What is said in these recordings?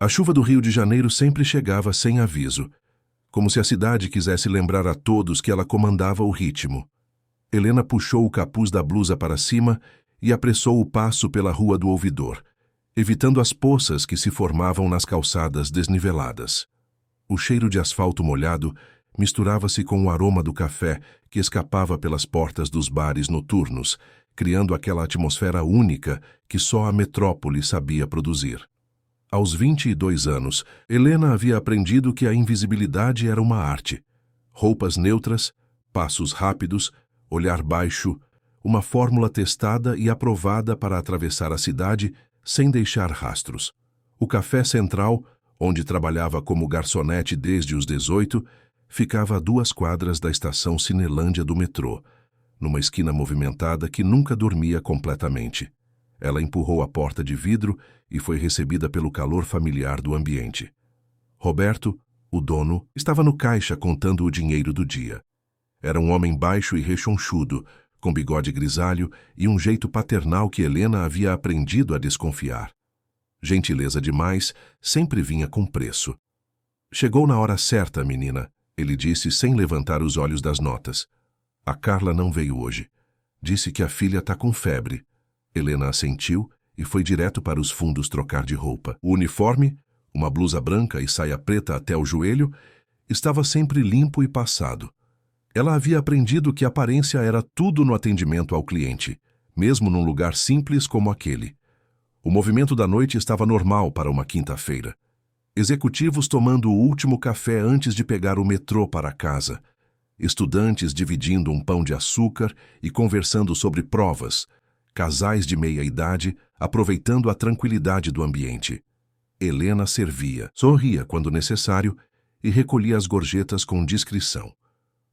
A chuva do Rio de Janeiro sempre chegava sem aviso, como se a cidade quisesse lembrar a todos que ela comandava o ritmo. Helena puxou o capuz da blusa para cima e apressou o passo pela Rua do Ouvidor, evitando as poças que se formavam nas calçadas desniveladas. O cheiro de asfalto molhado misturava-se com o aroma do café que escapava pelas portas dos bares noturnos, criando aquela atmosfera única que só a metrópole sabia produzir. Aos 22 anos, Helena havia aprendido que a invisibilidade era uma arte. Roupas neutras, passos rápidos, olhar baixo, uma fórmula testada e aprovada para atravessar a cidade sem deixar rastros. O Café Central, onde trabalhava como garçonete desde os 18, ficava a 2 quadras da estação Cinelândia do metrô, numa esquina movimentada que nunca dormia completamente. Ela empurrou a porta de vidro e foi recebida pelo calor familiar do ambiente. Roberto, o dono, estava no caixa contando o dinheiro do dia. Era um homem baixo e rechonchudo, com bigode grisalho e um jeito paternal que Helena havia aprendido a desconfiar. Gentileza demais sempre vinha com preço. Chegou na hora certa, menina, ele disse sem levantar os olhos das notas. A Carla não veio hoje. Disse que a filha está com febre. Helena assentiu e foi direto para os fundos trocar de roupa. O uniforme, uma blusa branca e saia preta até o joelho, estava sempre limpo e passado. Ela havia aprendido que a aparência era tudo no atendimento ao cliente, mesmo num lugar simples como aquele. O movimento da noite estava normal para uma quinta-feira. Executivos tomando o último café antes de pegar o metrô para casa. Estudantes dividindo um pão de açúcar e conversando sobre provas. Casais de meia-idade aproveitando a tranquilidade do ambiente. Helena servia, sorria quando necessário e recolhia as gorjetas com discrição.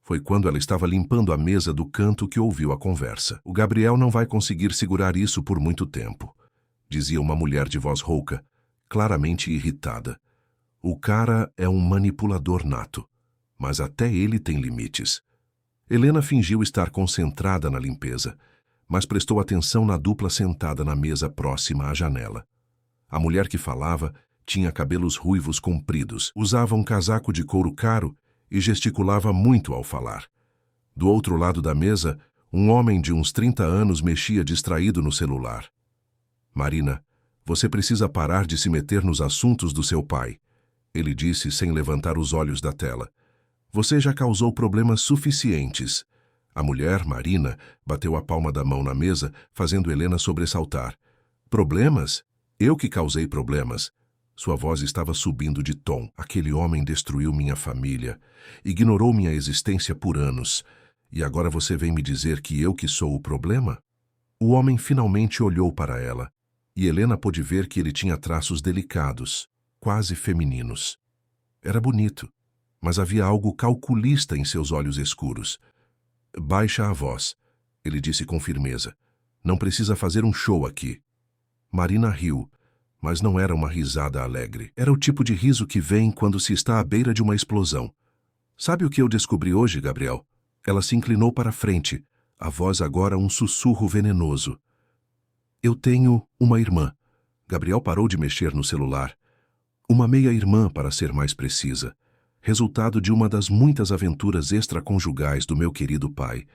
Foi quando ela estava limpando a mesa do canto que ouviu a conversa. O Gabriel não vai conseguir segurar isso por muito tempo, dizia uma mulher de voz rouca, claramente irritada. O cara é um manipulador nato, mas até ele tem limites. Helena fingiu estar concentrada na limpeza, mas prestou atenção na dupla sentada na mesa próxima à janela. A mulher que falava tinha cabelos ruivos compridos, usava um casaco de couro caro e gesticulava muito ao falar. Do outro lado da mesa, um homem de uns 30 anos mexia distraído no celular. Marina, você precisa parar de se meter nos assuntos do seu pai, ele disse sem levantar os olhos da tela. Você já causou problemas suficientes. A mulher, Marina, bateu a palma da mão na mesa, fazendo Helena sobressaltar. Problemas? Eu que causei problemas. Sua voz estava subindo de tom. Aquele homem destruiu minha família, ignorou minha existência por anos. E agora você vem me dizer que eu que sou o problema? O homem finalmente olhou para ela, e Helena pôde ver que ele tinha traços delicados, quase femininos. Era bonito, mas havia algo calculista em seus olhos escuros. Baixa a voz, ele disse com firmeza. Não precisa fazer um show aqui. Marina riu, mas não era uma risada alegre. Era o tipo de riso que vem quando se está à beira de uma explosão. Sabe o que eu descobri hoje, Gabriel? Ela se inclinou para a frente, a voz agora um sussurro venenoso. Eu tenho uma irmã. Gabriel parou de mexer no celular. Uma meia-irmã, para ser mais precisa. Resultado de uma das muitas aventuras extraconjugais do meu querido pai.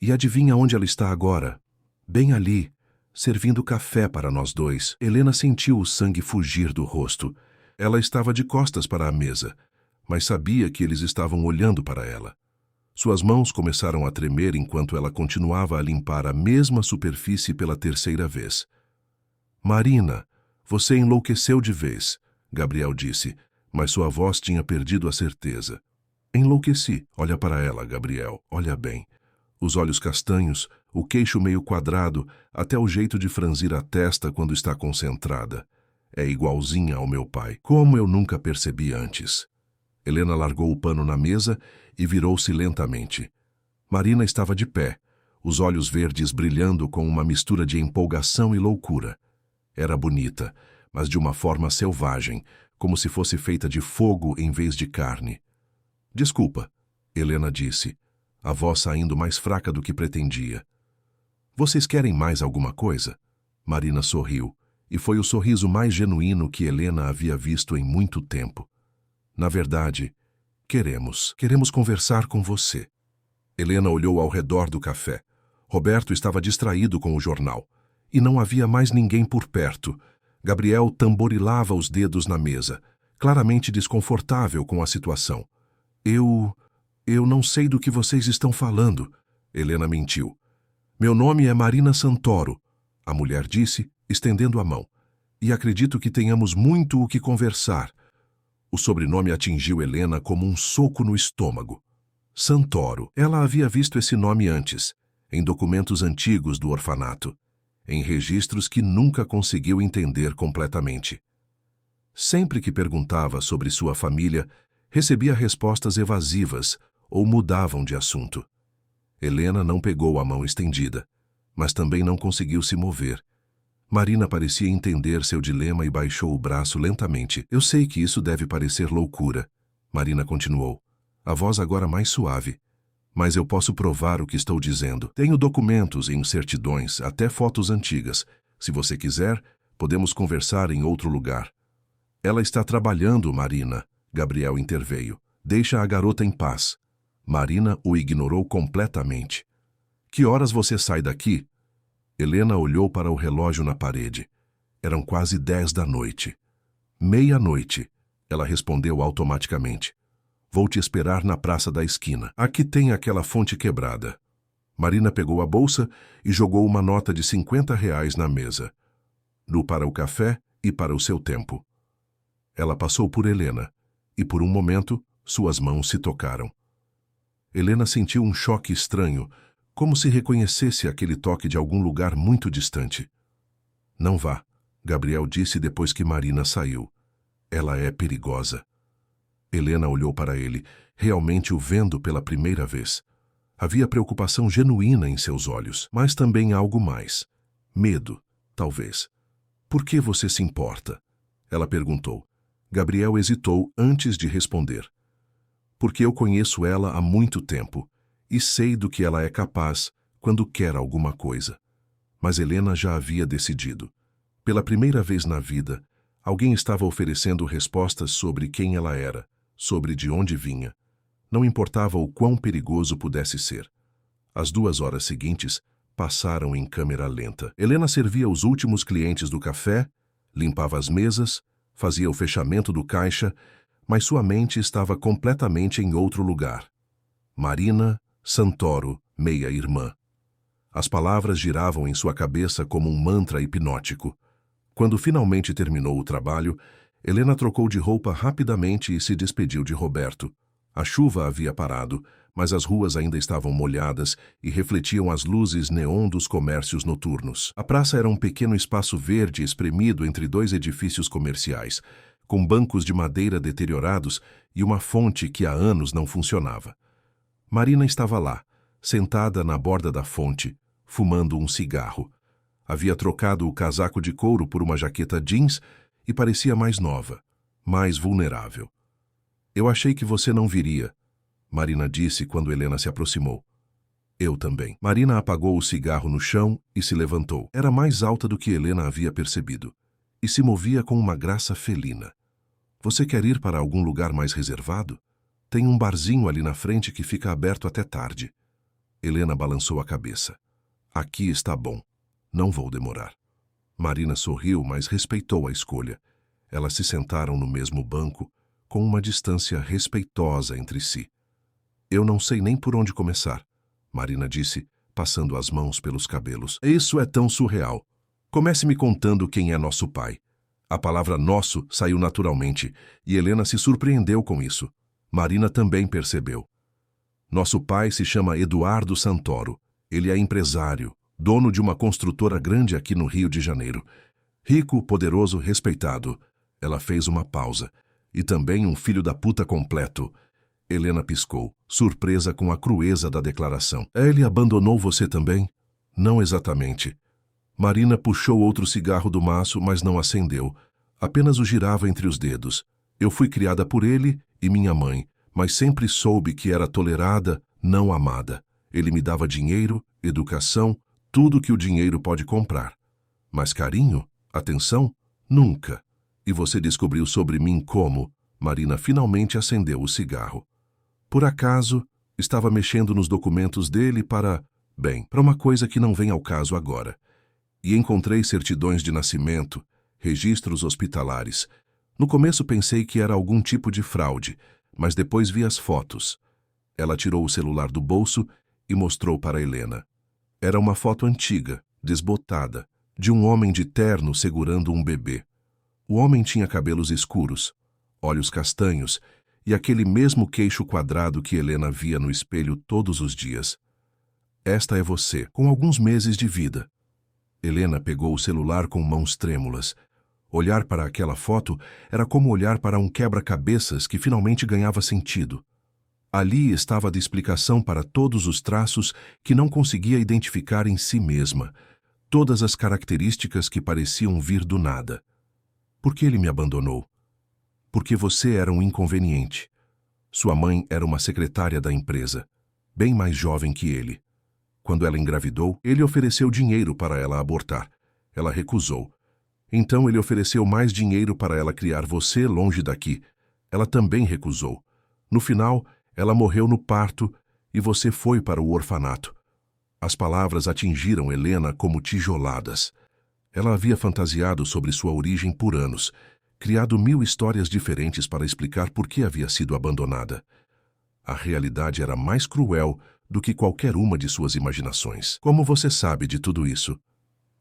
E adivinha onde ela está agora? Bem ali, servindo café para nós dois. Helena sentiu o sangue fugir do rosto. Ela estava de costas para a mesa, mas sabia que eles estavam olhando para ela. Suas mãos começaram a tremer enquanto ela continuava a limpar a mesma superfície pela 3ª vez. Marina, você enlouqueceu de vez, Gabriel disse, mas sua voz tinha perdido a certeza. Enlouqueci. Olha para ela, Gabriel, olha bem. Os olhos castanhos, o queixo meio quadrado, até o jeito de franzir a testa quando está concentrada. É igualzinha ao meu pai, como eu nunca percebi antes. Helena largou o pano na mesa e virou-se lentamente. Marina estava de pé, os olhos verdes brilhando com uma mistura de empolgação e loucura. Era bonita, mas de uma forma selvagem, como se fosse feita de fogo em vez de carne. Desculpa, Helena disse, a voz saindo mais fraca do que pretendia. Vocês querem mais alguma coisa? Marina sorriu, e foi o sorriso mais genuíno que Helena havia visto em muito tempo. Na verdade, queremos conversar com você. Helena olhou ao redor do café. Roberto estava distraído com o jornal. E não havia mais ninguém por perto. Gabriel tamborilava os dedos na mesa, claramente desconfortável com a situação. Eu não sei do que vocês estão falando, Helena mentiu. Meu nome é Marina Santoro, a mulher disse, estendendo a mão. E acredito que tenhamos muito o que conversar. O sobrenome atingiu Helena como um soco no estômago. Santoro. Ela havia visto esse nome antes, em documentos antigos do orfanato, em registros que nunca conseguiu entender completamente. Sempre que perguntava sobre sua família, recebia respostas evasivas ou mudavam de assunto. Helena não pegou a mão estendida, mas também não conseguiu se mover. Marina parecia entender seu dilema e baixou o braço lentamente. Eu sei que isso deve parecer loucura, Marina continuou, a voz agora mais suave. Mas eu posso provar o que estou dizendo. Tenho documentos em certidões, até fotos antigas. Se você quiser, podemos conversar em outro lugar. Ela está trabalhando, Marina, Gabriel interveio. Deixa a garota em paz. Marina o ignorou completamente. Que horas você sai daqui? Helena olhou para o relógio na parede. Eram quase 10 da noite. 00:30, ela respondeu automaticamente. Vou te esperar na praça da esquina. Aqui tem aquela fonte quebrada. Marina pegou a bolsa e jogou uma nota de R$ 50 na mesa. Nu para o café e para o seu tempo. Ela passou por Helena, e por um momento, suas mãos se tocaram. Helena sentiu um choque estranho, como se reconhecesse aquele toque de algum lugar muito distante. Não vá, Gabriel disse depois que Marina saiu. Ela é perigosa. Helena olhou para ele, realmente o vendo pela primeira vez. Havia preocupação genuína em seus olhos, mas também algo mais. Medo, talvez. Por que você se importa? Ela perguntou. Gabriel hesitou antes de responder. Porque eu conheço ela há muito tempo e sei do que ela é capaz quando quer alguma coisa. Mas Helena já havia decidido. Pela primeira vez na vida, alguém estava oferecendo respostas sobre quem ela era, sobre de onde vinha. Não importava o quão perigoso pudesse ser. As 2 horas seguintes passaram em câmera lenta. Helena servia os últimos clientes do café, limpava as mesas, fazia o fechamento do caixa, mas sua mente estava completamente em outro lugar. Marina Santoro, meia-irmã. As palavras giravam em sua cabeça como um mantra hipnótico. Quando finalmente terminou o trabalho, Helena trocou de roupa rapidamente e se despediu de Roberto. A chuva havia parado, mas as ruas ainda estavam molhadas e refletiam as luzes neon dos comércios noturnos. A praça era um pequeno espaço verde espremido entre 2 edifícios comerciais, com bancos de madeira deteriorados e uma fonte que há anos não funcionava. Marina estava lá, sentada na borda da fonte, fumando um cigarro. Havia trocado o casaco de couro por uma jaqueta jeans e parecia mais nova, mais vulnerável. Eu achei que você não viria, Marina disse quando Helena se aproximou. Eu também. Marina apagou o cigarro no chão e se levantou. Era mais alta do que Helena havia percebido, e se movia com uma graça felina. Você quer ir para algum lugar mais reservado? Tem um barzinho ali na frente que fica aberto até tarde. Helena balançou a cabeça. Aqui está bom. Não vou demorar. Marina sorriu, mas respeitou a escolha. Elas se sentaram no mesmo banco, com uma distância respeitosa entre si. Eu não sei nem por onde começar, Marina disse, passando as mãos pelos cabelos. Isso é tão surreal. Comece me contando quem é nosso pai. A palavra nosso saiu naturalmente, e Helena se surpreendeu com isso. Marina também percebeu. Nosso pai se chama Eduardo Santoro. Ele é empresário, dono de uma construtora grande aqui no Rio de Janeiro. Rico, poderoso, respeitado. Ela fez uma pausa. E também um filho da puta completo. Helena piscou, surpresa com a crueza da declaração. Ele abandonou você também? Não exatamente. Marina puxou outro cigarro do maço, mas não acendeu. Apenas o girava entre os dedos. Eu fui criada por ele e minha mãe, mas sempre soube que era tolerada, não amada. Ele me dava dinheiro, educação, tudo que o dinheiro pode comprar. Mas carinho? Atenção? Nunca. E você descobriu sobre mim como? Marina finalmente acendeu o cigarro. Por acaso, estava mexendo nos documentos dele para uma coisa que não vem ao caso agora. E encontrei certidões de nascimento, registros hospitalares. No começo pensei que era algum tipo de fraude, mas depois vi as fotos. Ela tirou o celular do bolso e mostrou para Helena. Era uma foto antiga, desbotada, de um homem de terno segurando um bebê. O homem tinha cabelos escuros, olhos castanhos e aquele mesmo queixo quadrado que Helena via no espelho todos os dias. Esta é você, com alguns meses de vida. Helena pegou o celular com mãos trêmulas. Olhar para aquela foto era como olhar para um quebra-cabeças que finalmente ganhava sentido. Ali estava a explicação para todos os traços que não conseguia identificar em si mesma, todas as características que pareciam vir do nada. Por que ele me abandonou? Porque você era um inconveniente. Sua mãe era uma secretária da empresa, bem mais jovem que ele. Quando ela engravidou, ele ofereceu dinheiro para ela abortar. Ela recusou. Então ele ofereceu mais dinheiro para ela criar você longe daqui. Ela também recusou. No final, ela morreu no parto e você foi para o orfanato. As palavras atingiram Helena como tijoladas. Ela havia fantasiado sobre sua origem por anos, criado 1000 histórias diferentes para explicar por que havia sido abandonada. A realidade era mais cruel do que qualquer uma de suas imaginações. Como você sabe de tudo isso?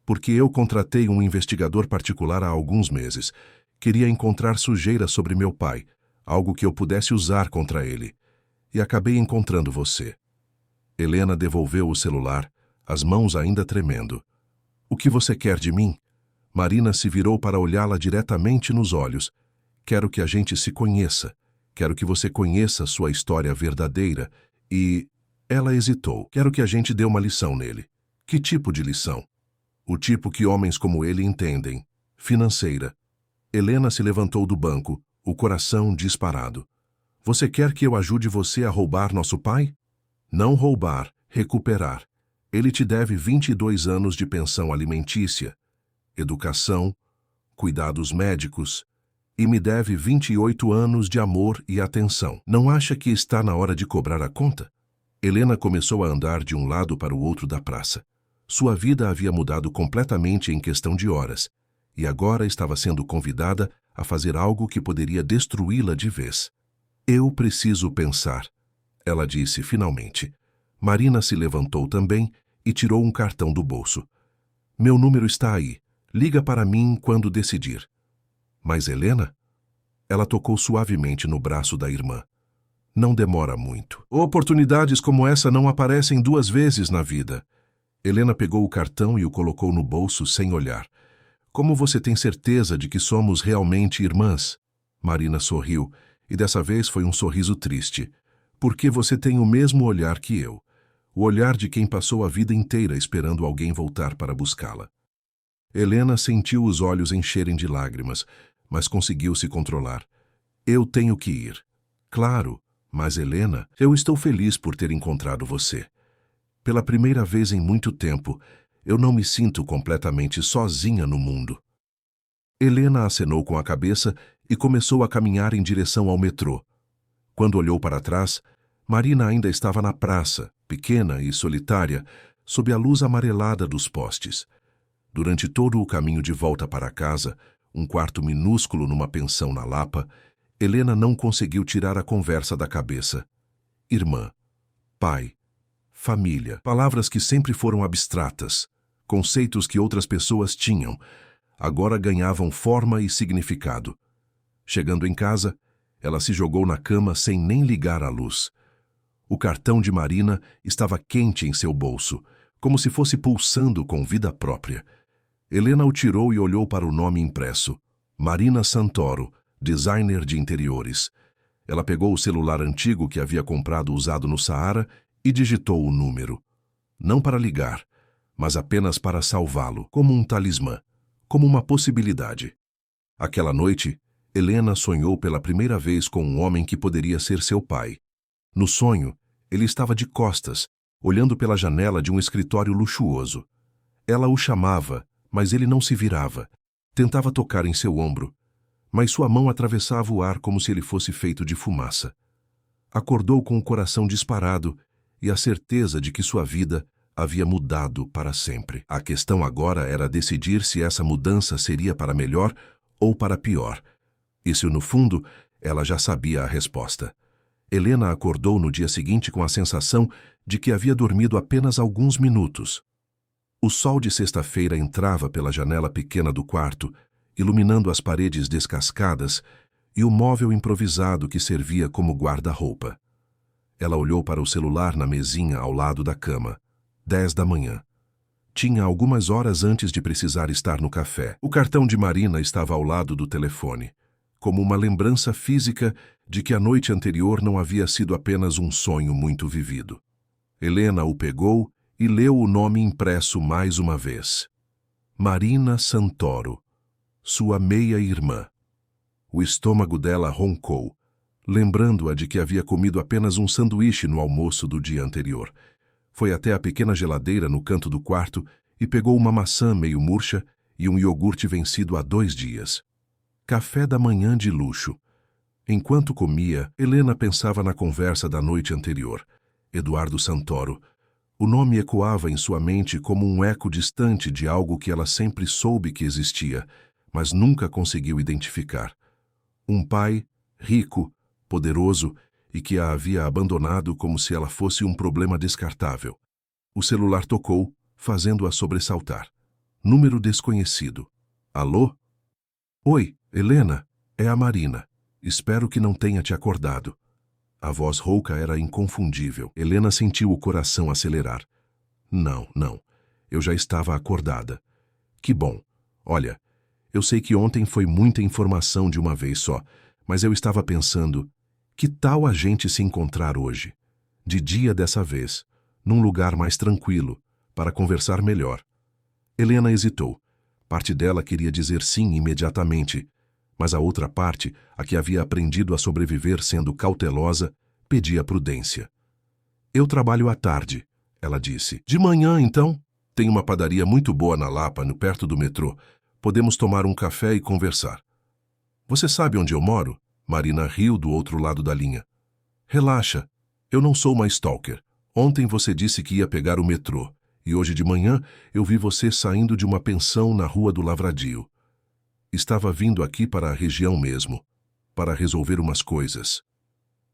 Porque eu contratei um investigador particular há alguns meses. Queria encontrar sujeira sobre meu pai, algo que eu pudesse usar contra ele. E acabei encontrando você. Helena devolveu o celular, as mãos ainda tremendo. O que você quer de mim? Marina se virou para olhá-la diretamente nos olhos. Quero que a gente se conheça. Quero que você conheça sua história verdadeira. E... Ela hesitou. Quero que a gente dê uma lição nele. Que tipo de lição? O tipo que homens como ele entendem. Financeira. Helena se levantou do banco, o coração disparado. Você quer que eu ajude você a roubar nosso pai? Não roubar, recuperar. Ele te deve 22 anos de pensão alimentícia, educação, cuidados médicos e me deve 28 anos de amor e atenção. Não acha que está na hora de cobrar a conta? Helena começou a andar de um lado para o outro da praça. Sua vida havia mudado completamente em questão de horas, e agora estava sendo convidada a fazer algo que poderia destruí-la de vez. Eu preciso pensar, ela disse finalmente. Marina se levantou também e tirou um cartão do bolso. Meu número está aí. Liga para mim quando decidir. Mas Helena? Ela tocou suavemente no braço da irmã. Não demora muito. Oportunidades como essa não aparecem 2 vezes na vida. Helena pegou o cartão e o colocou no bolso sem olhar. Como você tem certeza de que somos realmente irmãs? Marina sorriu, e dessa vez foi um sorriso triste. Porque você tem o mesmo olhar que eu. O olhar de quem passou a vida inteira esperando alguém voltar para buscá-la. Helena sentiu os olhos encherem de lágrimas, mas conseguiu se controlar. Eu tenho que ir. Claro, mas Helena, eu estou feliz por ter encontrado você. Pela primeira vez em muito tempo, eu não me sinto completamente sozinha no mundo. Helena acenou com a cabeça e começou a caminhar em direção ao metrô. Quando olhou para trás, Marina ainda estava na praça, pequena e solitária, sob a luz amarelada dos postes. Durante todo o caminho de volta para casa, um quarto minúsculo numa pensão na Lapa, Helena não conseguiu tirar a conversa da cabeça. Irmã, pai, família, palavras que sempre foram abstratas, conceitos que outras pessoas tinham, agora ganhavam forma e significado. Chegando em casa, ela se jogou na cama sem nem ligar a luz. O cartão de Marina estava quente em seu bolso, como se fosse pulsando com vida própria. Helena o tirou e olhou para o nome impresso. Marina Santoro, designer de interiores. Ela pegou o celular antigo que havia comprado usado no Saara e digitou o número. Não para ligar, mas apenas para salvá-lo, como um talismã, como uma possibilidade. Aquela noite, Helena sonhou pela primeira vez com um homem que poderia ser seu pai. No sonho, ele estava de costas, olhando pela janela de um escritório luxuoso. Ela o chamava, mas ele não se virava. Tentava tocar em seu ombro, mas sua mão atravessava o ar como se ele fosse feito de fumaça. Acordou com o coração disparado e a certeza de que sua vida havia mudado para sempre. A questão agora era decidir se essa mudança seria para melhor ou para pior. E se, no fundo, ela já sabia a resposta. Helena acordou no dia seguinte com a sensação de que havia dormido apenas alguns minutos. O sol de sexta-feira entrava pela janela pequena do quarto, iluminando as paredes descascadas e o móvel improvisado que servia como guarda-roupa. Ela olhou para o celular na mesinha ao lado da cama. 10 da manhã. Tinha algumas horas antes de precisar estar no café. O cartão de Marina estava ao lado do telefone, como uma lembrança física de que a noite anterior não havia sido apenas um sonho muito vivido. Helena o pegou e leu o nome impresso mais uma vez. Marina Santoro, sua meia-irmã. O estômago dela roncou, lembrando-a de que havia comido apenas um sanduíche no almoço do dia anterior. Foi até a pequena geladeira no canto do quarto e pegou uma maçã meio murcha e um iogurte vencido há 2 dias. Café da manhã de luxo. Enquanto comia, Helena pensava na conversa da noite anterior. Eduardo Santoro. O nome ecoava em sua mente como um eco distante de algo que ela sempre soube que existia, mas nunca conseguiu identificar. Um pai rico, poderoso e que a havia abandonado como se ela fosse um problema descartável. O celular tocou, fazendo-a sobressaltar. Número desconhecido. Alô? Oi, Helena, é a Marina. Espero que não tenha te acordado. A voz rouca era inconfundível. Helena sentiu o coração acelerar. Não. Eu já estava acordada. Que bom. Olha, eu sei que ontem foi muita informação de uma vez só, mas eu estava pensando, que tal a gente se encontrar hoje, de dia dessa vez, num lugar mais tranquilo, para conversar melhor? Helena hesitou. Parte dela queria dizer sim imediatamente, mas a outra parte, a que havia aprendido a sobreviver sendo cautelosa, pedia prudência. Eu trabalho à tarde, ela disse. De manhã, então? Tem uma padaria muito boa na Lapa, perto do metrô. Podemos tomar um café e conversar. Você sabe onde eu moro? Marina riu do outro lado da linha. Relaxa, eu não sou uma stalker. Ontem você disse que ia pegar o metrô, e hoje de manhã eu vi você saindo de uma pensão na Rua do Lavradio. Estava vindo aqui para a região mesmo, para resolver umas coisas.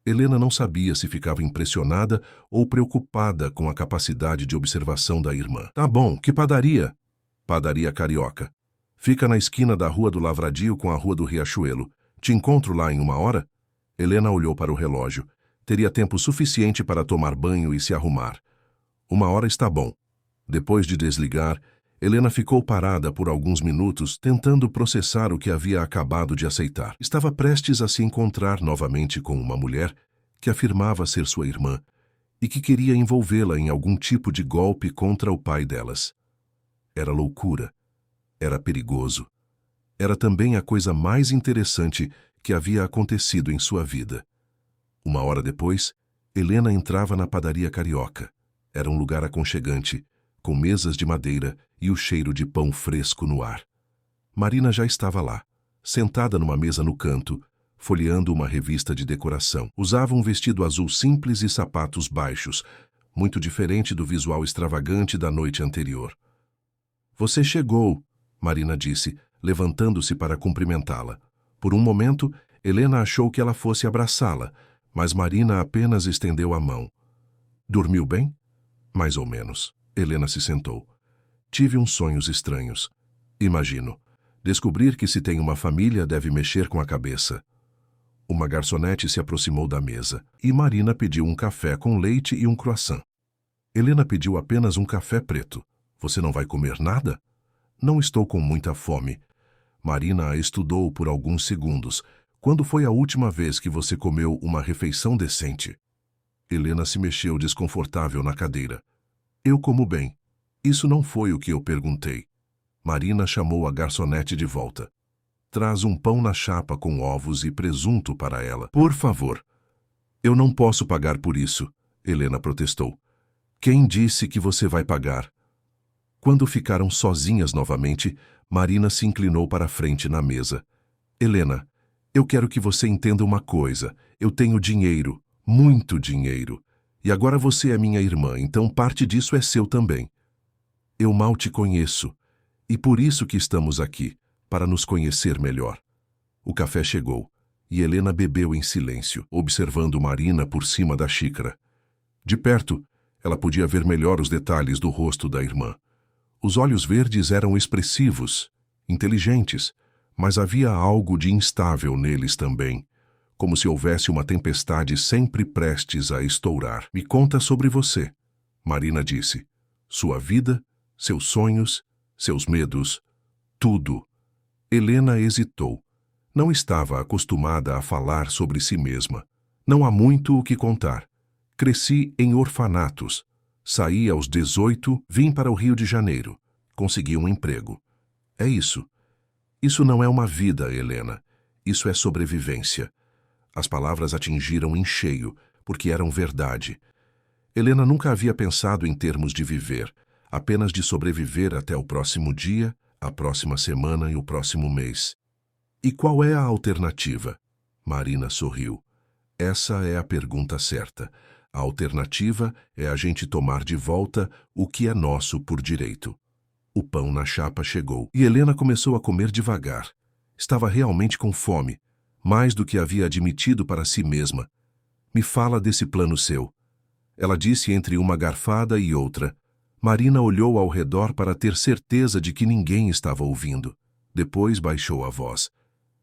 Helena não sabia se ficava impressionada ou preocupada com a capacidade de observação da irmã. Tá bom, que padaria? Padaria Carioca. Fica na esquina da Rua do Lavradio com a Rua do Riachuelo. Te encontro lá em 1 hora? Helena olhou para o relógio. Teria tempo suficiente para tomar banho e se arrumar. 1 hora está bom. Depois de desligar, Helena ficou parada por alguns minutos, tentando processar o que havia acabado de aceitar. Estava prestes a se encontrar novamente com uma mulher que afirmava ser sua irmã e que queria envolvê-la em algum tipo de golpe contra o pai delas. Era loucura. Era perigoso. Era também a coisa mais interessante que havia acontecido em sua vida. 1 hora depois, Helena entrava na padaria Carioca. Era um lugar aconchegante, com mesas de madeira e o cheiro de pão fresco no ar. Marina já estava lá, sentada numa mesa no canto, folheando uma revista de decoração. Usava um vestido azul simples e sapatos baixos, muito diferente do visual extravagante da noite anterior. Você chegou, Marina disse, levantando-se para cumprimentá-la. Por um momento, Helena achou que ela fosse abraçá-la, mas Marina apenas estendeu a mão. Dormiu bem? Mais ou menos. Helena se sentou. Tive uns sonhos estranhos. Imagino. Descobrir que se tem uma família deve mexer com a cabeça. Uma garçonete se aproximou da mesa e Marina pediu um café com leite e um croissant. Helena pediu apenas um café preto. Você não vai comer nada? Não estou com muita fome. Marina a estudou por alguns segundos. Quando foi a última vez que você comeu uma refeição decente? Helena se mexeu desconfortável na cadeira. Eu como bem. Isso não foi o que eu perguntei. Marina chamou a garçonete de volta. Traz um pão na chapa com ovos e presunto para ela. Por favor. Eu não posso pagar por isso, Helena protestou. Quem disse que você vai pagar? Quando ficaram sozinhas novamente, Marina se inclinou para a frente na mesa. Helena, eu quero que você entenda uma coisa. Eu tenho dinheiro, muito dinheiro. E agora você é minha irmã, então parte disso é seu também. Eu mal te conheço. E por isso que estamos aqui, para nos conhecer melhor. O café chegou, e Helena bebeu em silêncio, observando Marina por cima da xícara. De perto, ela podia ver melhor os detalhes do rosto da irmã. Os olhos verdes eram expressivos, inteligentes, mas havia algo de instável neles também, como se houvesse uma tempestade sempre prestes a estourar. Me conta sobre você, Marina disse. Sua vida, seus sonhos, seus medos, tudo. Helena hesitou. Não estava acostumada a falar sobre si mesma. Não há muito o que contar. Cresci em orfanatos. Saí aos 18, vim para o Rio de Janeiro. Consegui um emprego. É isso. Isso não é uma vida, Helena. Isso é sobrevivência. As palavras atingiram em cheio, porque eram verdade. Helena nunca havia pensado em termos de viver, apenas de sobreviver até o próximo dia, a próxima semana e o próximo mês. E qual é a alternativa? Marina sorriu. Essa é a pergunta certa. A alternativa é a gente tomar de volta o que é nosso por direito. O pão na chapa chegou e Helena começou a comer devagar. Estava realmente com fome, mais do que havia admitido para si mesma. Me fala desse plano seu. Ela disse entre uma garfada e outra. Marina olhou ao redor para ter certeza de que ninguém estava ouvindo. Depois baixou a voz.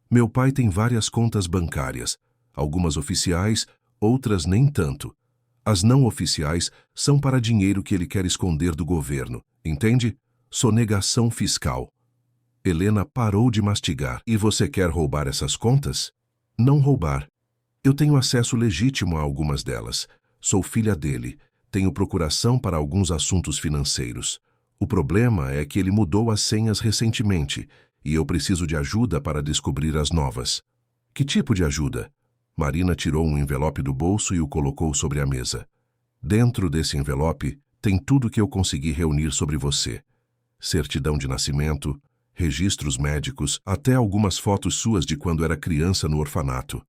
Meu pai tem várias contas bancárias, algumas oficiais, outras nem tanto. As não oficiais são para dinheiro que ele quer esconder do governo, entende? Sonegação fiscal. Helena parou de mastigar. E você quer roubar essas contas? Não roubar. Eu tenho acesso legítimo a algumas delas. Sou filha dele. Tenho procuração para alguns assuntos financeiros. O problema é que ele mudou as senhas recentemente e eu preciso de ajuda para descobrir as novas. Que tipo de ajuda? Marina tirou um envelope do bolso e o colocou sobre a mesa. Dentro desse envelope tem tudo que eu consegui reunir sobre você. Certidão de nascimento, registros médicos, até algumas fotos suas de quando era criança no orfanato.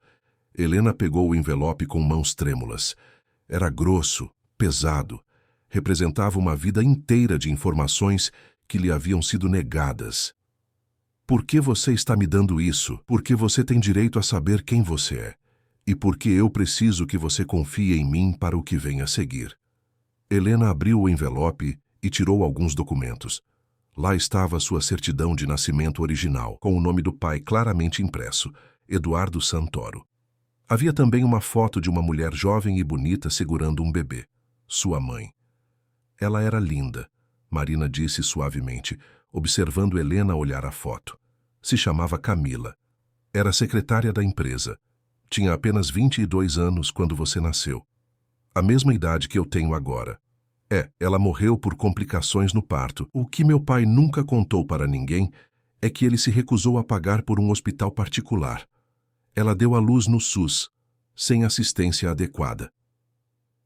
Helena pegou o envelope com mãos trêmulas. Era grosso, pesado. Representava uma vida inteira de informações que lhe haviam sido negadas. Por que você está me dando isso? Porque você tem direito a saber quem você é. E porque eu preciso que você confie em mim para o que vem a seguir. Helena abriu o envelope e tirou alguns documentos. Lá estava sua certidão de nascimento original, com o nome do pai claramente impresso, Eduardo Santoro. Havia também uma foto de uma mulher jovem e bonita segurando um bebê, sua mãe. Ela era linda, Marina disse suavemente, observando Helena olhar a foto. Se chamava Camila. Era secretária da empresa. Tinha apenas 22 anos quando você nasceu. A mesma idade que eu tenho agora. Ela morreu por complicações no parto. O que meu pai nunca contou para ninguém é que ele se recusou a pagar por um hospital particular. Ela deu à luz no SUS, sem assistência adequada.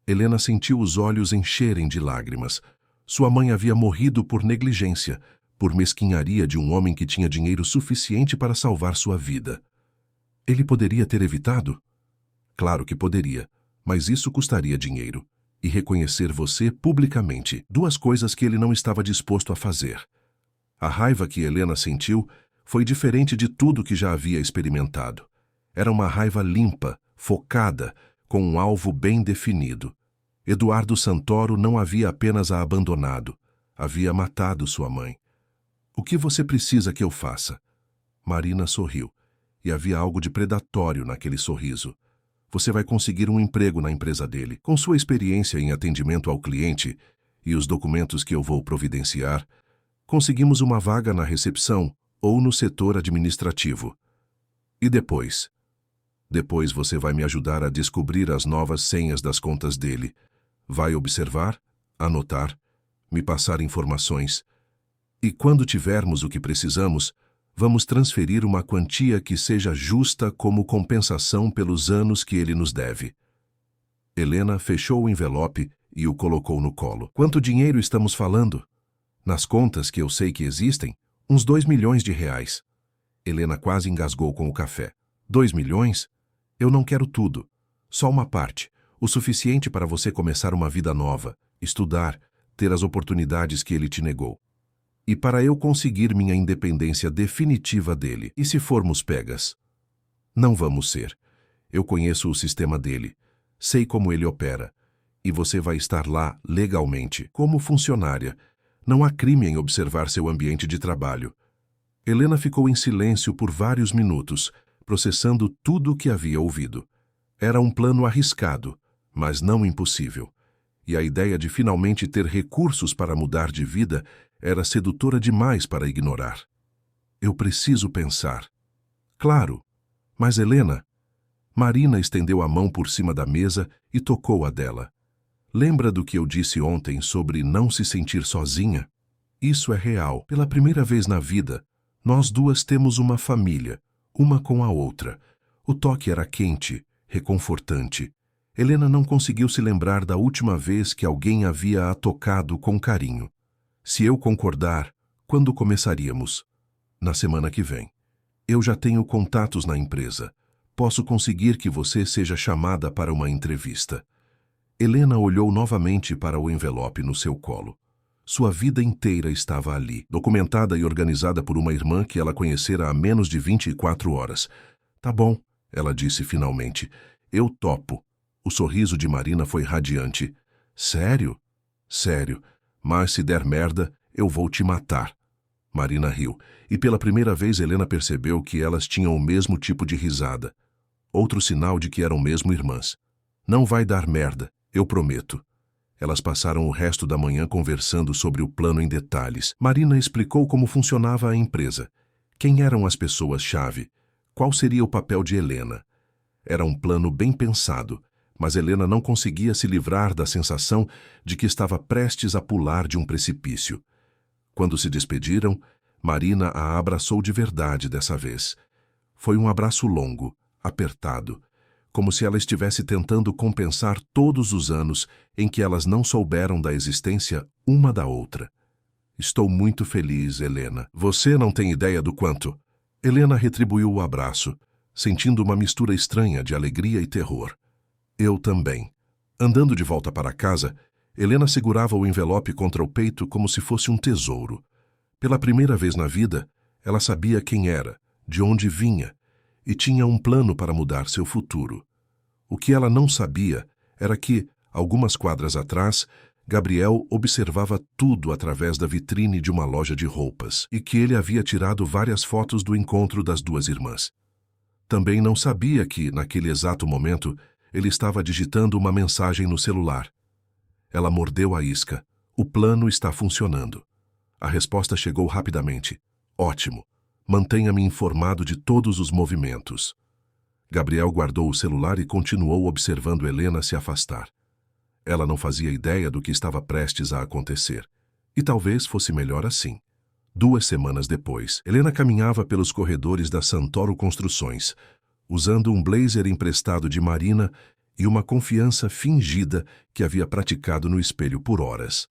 Helena sentiu os olhos encherem de lágrimas. Sua mãe havia morrido por negligência, por mesquinharia de um homem que tinha dinheiro suficiente para salvar sua vida. Ele poderia ter evitado? Claro que poderia, mas isso custaria dinheiro. E reconhecer você publicamente, duas coisas que ele não estava disposto a fazer. A raiva que Helena sentiu foi diferente de tudo que já havia experimentado. Era uma raiva limpa, focada, com um alvo bem definido. Eduardo Santoro não havia apenas a abandonado, havia matado sua mãe. O que você precisa que eu faça? Marina sorriu, e havia algo de predatório naquele sorriso. Você vai conseguir um emprego na empresa dele. Com sua experiência em atendimento ao cliente e os documentos que eu vou providenciar, conseguimos uma vaga na recepção ou no setor administrativo. E depois? Depois você vai me ajudar a descobrir as novas senhas das contas dele. Vai observar, anotar, me passar informações. E quando tivermos o que precisamos, vamos transferir uma quantia que seja justa como compensação pelos anos que ele nos deve. Helena fechou o envelope e o colocou no colo. Quanto dinheiro estamos falando? Nas contas que eu sei que existem, uns 2 milhões de reais. Helena quase engasgou com o café. 2 milhões? Eu não quero tudo. Só uma parte. O suficiente para você começar uma vida nova, estudar, ter as oportunidades que ele te negou. E para eu conseguir minha independência definitiva dele. E se formos pegas? Não vamos ser. Eu conheço o sistema dele. Sei como ele opera. E você vai estar lá legalmente, como funcionária. Não há crime em observar seu ambiente de trabalho. Helena ficou em silêncio por vários minutos, processando tudo o que havia ouvido. Era um plano arriscado, mas não impossível. E a ideia de finalmente ter recursos para mudar de vida era sedutora demais para ignorar. Eu preciso pensar. Claro. Mas Helena... Marina estendeu a mão por cima da mesa e tocou a dela. Lembra do que eu disse ontem sobre não se sentir sozinha? Isso é real. Pela primeira vez na vida, nós duas temos uma família, uma com a outra. O toque era quente, reconfortante. Helena não conseguiu se lembrar da última vez que alguém havia a tocado com carinho. Se eu concordar, quando começaríamos? Na semana que vem. Eu já tenho contatos na empresa. Posso conseguir que você seja chamada para uma entrevista. Helena olhou novamente para o envelope no seu colo. Sua vida inteira estava ali, documentada e organizada por uma irmã que ela conhecera há menos de 24 horas. Tá bom, ela disse finalmente. Eu topo. O sorriso de Marina foi radiante. Sério? Sério. Mas se der merda, eu vou te matar. Marina riu, e pela primeira vez Helena percebeu que elas tinham o mesmo tipo de risada. Outro sinal de que eram mesmo irmãs. Não vai dar merda, eu prometo. Elas passaram o resto da manhã conversando sobre o plano em detalhes. Marina explicou como funcionava a empresa. Quem eram as pessoas-chave? Qual seria o papel de Helena? Era um plano bem pensado, mas Helena não conseguia se livrar da sensação de que estava prestes a pular de um precipício. Quando se despediram, Marina a abraçou de verdade dessa vez. Foi um abraço longo, apertado, como se ela estivesse tentando compensar todos os anos em que elas não souberam da existência uma da outra. Estou muito feliz, Helena. Você não tem ideia do quanto. Helena retribuiu o abraço, sentindo uma mistura estranha de alegria e terror. Eu também. Andando de volta para casa, Helena segurava o envelope contra o peito como se fosse um tesouro. Pela primeira vez na vida, ela sabia quem era, de onde vinha, e tinha um plano para mudar seu futuro. O que ela não sabia era que, algumas quadras atrás, Gabriel observava tudo através da vitrine de uma loja de roupas e que ele havia tirado várias fotos do encontro das duas irmãs. Também não sabia que, naquele exato momento, ele estava digitando uma mensagem no celular. Ela mordeu a isca. O plano está funcionando. A resposta chegou rapidamente. Ótimo. Mantenha-me informado de todos os movimentos. Gabriel guardou o celular e continuou observando Helena se afastar. Ela não fazia ideia do que estava prestes a acontecer. E talvez fosse melhor assim. 2 semanas depois, Helena caminhava pelos corredores da Santoro Construções, usando um blazer emprestado de Marina e uma confiança fingida que havia praticado no espelho por horas.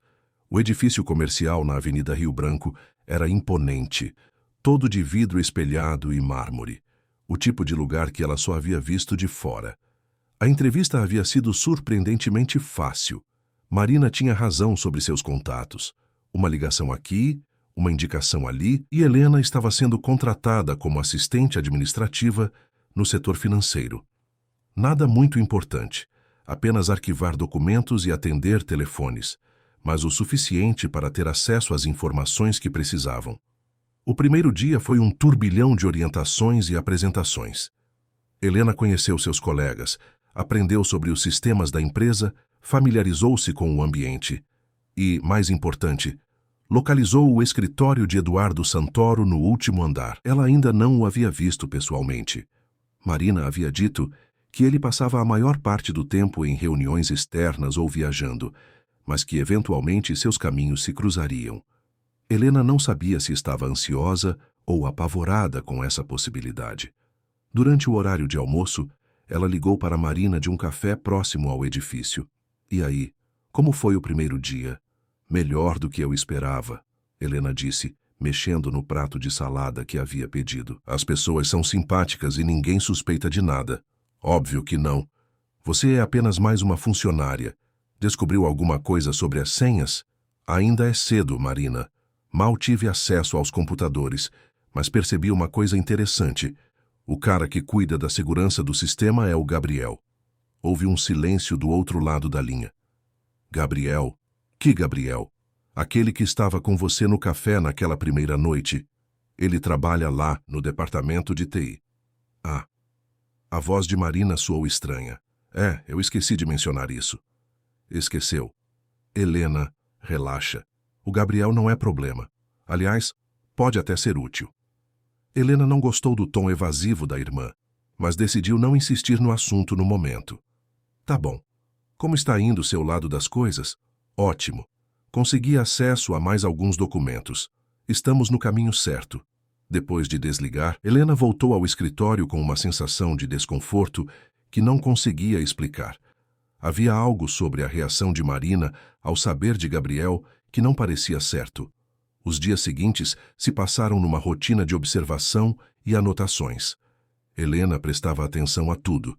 O edifício comercial na Avenida Rio Branco era imponente, todo de vidro espelhado e mármore, o tipo de lugar que ela só havia visto de fora. A entrevista havia sido surpreendentemente fácil. Marina tinha razão sobre seus contatos. Uma ligação aqui, uma indicação ali, e Helena estava sendo contratada como assistente administrativa no setor financeiro. Nada muito importante, apenas arquivar documentos e atender telefones, mas o suficiente para ter acesso às informações que precisavam. O primeiro dia foi um turbilhão de orientações e apresentações. Helena conheceu seus colegas, aprendeu sobre os sistemas da empresa, familiarizou-se com o ambiente e, mais importante, localizou o escritório de Eduardo Santoro no último andar. Ela ainda não o havia visto pessoalmente. Marina havia dito que ele passava a maior parte do tempo em reuniões externas ou viajando, mas que eventualmente seus caminhos se cruzariam. Helena não sabia se estava ansiosa ou apavorada com essa possibilidade. Durante o horário de almoço, ela ligou para Marina de um café próximo ao edifício. E aí, como foi o primeiro dia? Melhor do que eu esperava. Helena disse, mexendo no prato de salada que havia pedido. As pessoas são simpáticas e ninguém suspeita de nada. Óbvio que não. Você é apenas mais uma funcionária. Descobriu alguma coisa sobre as senhas? Ainda é cedo, Marina. Mal tive acesso aos computadores, mas percebi uma coisa interessante. O cara que cuida da segurança do sistema é o Gabriel. Houve um silêncio do outro lado da linha. Gabriel? Que Gabriel? Aquele que estava com você no café naquela primeira noite. Ele trabalha lá, no departamento de TI. Ah. A voz de Marina soou estranha. Eu esqueci de mencionar isso. Esqueceu. Helena, relaxa. O Gabriel não é problema. Aliás, pode até ser útil. Helena não gostou do tom evasivo da irmã, mas decidiu não insistir no assunto no momento. Tá bom. Como está indo seu lado das coisas? Ótimo. Consegui acesso a mais alguns documentos. Estamos no caminho certo. Depois de desligar, Helena voltou ao escritório com uma sensação de desconforto que não conseguia explicar. Havia algo sobre a reação de Marina ao saber de Gabriel que não parecia certo. Os dias seguintes se passaram numa rotina de observação e anotações. Helena prestava atenção a tudo.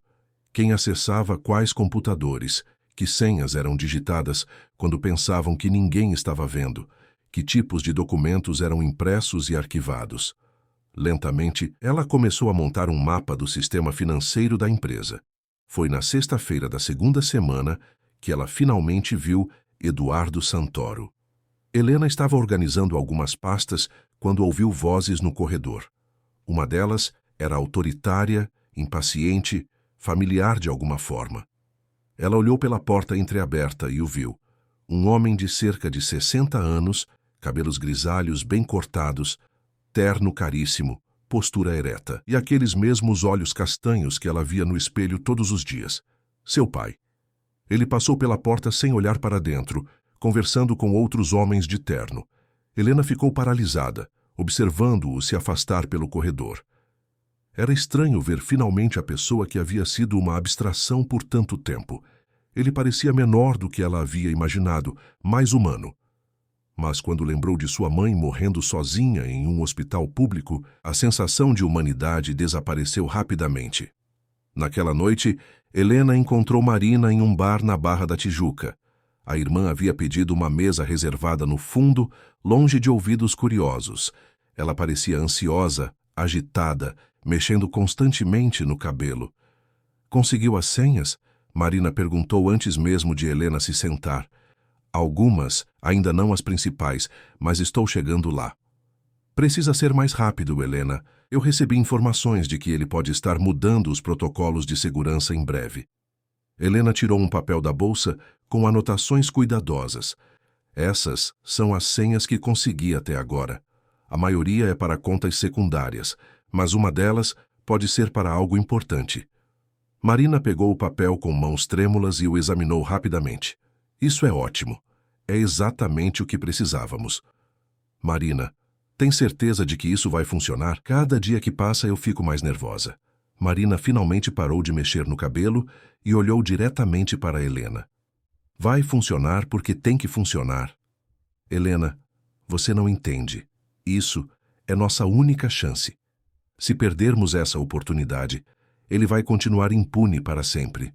Quem acessava quais computadores, que senhas eram digitadas quando pensavam que ninguém estava vendo, que tipos de documentos eram impressos e arquivados. Lentamente, ela começou a montar um mapa do sistema financeiro da empresa. Foi na sexta-feira da segunda semana que ela finalmente viu Eduardo Santoro. Helena estava organizando algumas pastas quando ouviu vozes no corredor. Uma delas era autoritária, impaciente, familiar de alguma forma. Ela olhou pela porta entreaberta e o viu. Um homem de cerca de 60 anos, cabelos grisalhos bem cortados, terno caríssimo, postura ereta e aqueles mesmos olhos castanhos que ela via no espelho todos os dias. Seu pai. Ele passou pela porta sem olhar para dentro, conversando com outros homens de terno. Helena ficou paralisada, observando-o se afastar pelo corredor. Era estranho ver finalmente a pessoa que havia sido uma abstração por tanto tempo. Ele parecia menor do que ela havia imaginado, mais humano. Mas quando lembrou de sua mãe morrendo sozinha em um hospital público, a sensação de humanidade desapareceu rapidamente. Naquela noite, Helena encontrou Marina em um bar na Barra da Tijuca. A irmã havia pedido uma mesa reservada no fundo, longe de ouvidos curiosos. Ela parecia ansiosa, agitada, mexendo constantemente no cabelo. Conseguiu as senhas? Marina perguntou antes mesmo de Helena se sentar. Algumas, ainda não as principais, mas estou chegando lá. Precisa ser mais rápido, Helena. Eu recebi informações de que ele pode estar mudando os protocolos de segurança em breve. Helena tirou um papel da bolsa com anotações cuidadosas. Essas são as senhas que consegui até agora. A maioria é para contas secundárias, mas uma delas pode ser para algo importante. Marina pegou o papel com mãos trêmulas e o examinou rapidamente. Isso é ótimo. É exatamente o que precisávamos. Marina, tem certeza de que isso vai funcionar? Cada dia que passa eu fico mais nervosa. Marina finalmente parou de mexer no cabelo e olhou diretamente para Helena. Vai funcionar porque tem que funcionar. Helena, você não entende. Isso é nossa única chance. Se perdermos essa oportunidade, ele vai continuar impune para sempre.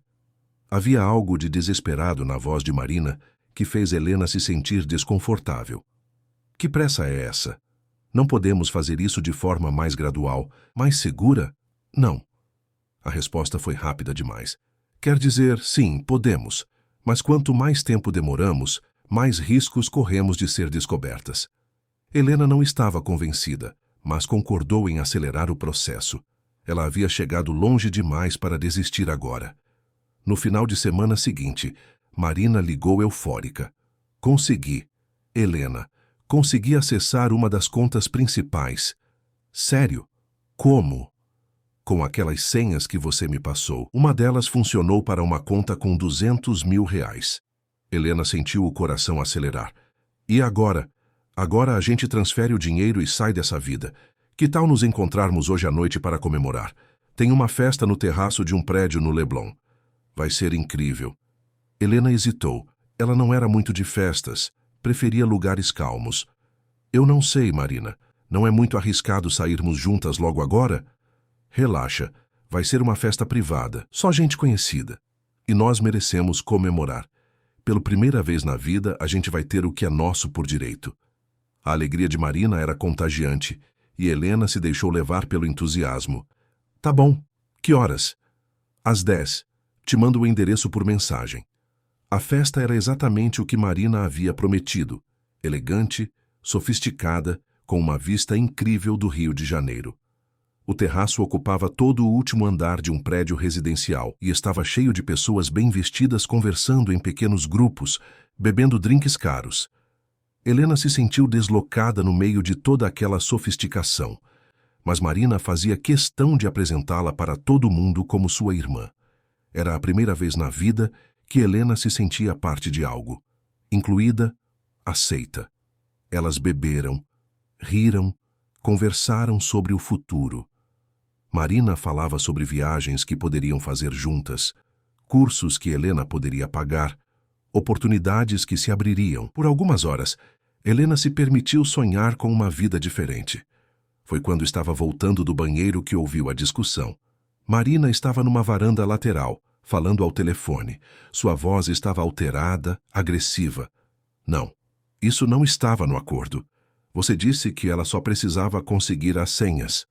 Havia algo de desesperado na voz de Marina que fez Helena se sentir desconfortável. Que pressa é essa? Não podemos fazer isso de forma mais gradual, mais segura? Não. A resposta foi rápida demais. Quer dizer, sim, podemos, mas quanto mais tempo demoramos, mais riscos corremos de ser descobertas. Helena não estava convencida, mas concordou em acelerar o processo. Ela havia chegado longe demais para desistir agora. No final de semana seguinte, Marina ligou eufórica. Consegui. Helena, consegui acessar uma das contas principais. Sério? Como? Com aquelas senhas que você me passou. Uma delas funcionou para uma conta com 200 mil reais. Helena sentiu o coração acelerar. E agora? Agora a gente transfere o dinheiro e sai dessa vida. Que tal nos encontrarmos hoje à noite para comemorar? Tem uma festa no terraço de um prédio no Leblon. Vai ser incrível. Helena hesitou. Ela não era muito de festas. Preferia lugares calmos. Eu não sei, Marina. Não é muito arriscado sairmos juntas logo agora? Relaxa, vai ser uma festa privada, só gente conhecida. E nós merecemos comemorar. Pela primeira vez na vida, a gente vai ter o que é nosso por direito. A alegria de Marina era contagiante, e Helena se deixou levar pelo entusiasmo. Tá bom. Que horas? Às 10. Te mando o endereço por mensagem. A festa era exatamente o que Marina havia prometido. Elegante, sofisticada, com uma vista incrível do Rio de Janeiro. O terraço ocupava todo o último andar de um prédio residencial e estava cheio de pessoas bem vestidas conversando em pequenos grupos, bebendo drinks caros. Helena se sentiu deslocada no meio de toda aquela sofisticação, mas Marina fazia questão de apresentá-la para todo mundo como sua irmã. Era a primeira vez na vida que Helena se sentia parte de algo, incluída, aceita. Elas beberam, riram, conversaram sobre o futuro. Marina falava sobre viagens que poderiam fazer juntas, cursos que Helena poderia pagar, oportunidades que se abririam. Por algumas horas, Helena se permitiu sonhar com uma vida diferente. Foi quando estava voltando do banheiro que ouviu a discussão. Marina estava numa varanda lateral, falando ao telefone. Sua voz estava alterada, agressiva. Não, isso não estava no acordo. Você disse que ela só precisava conseguir as senhas.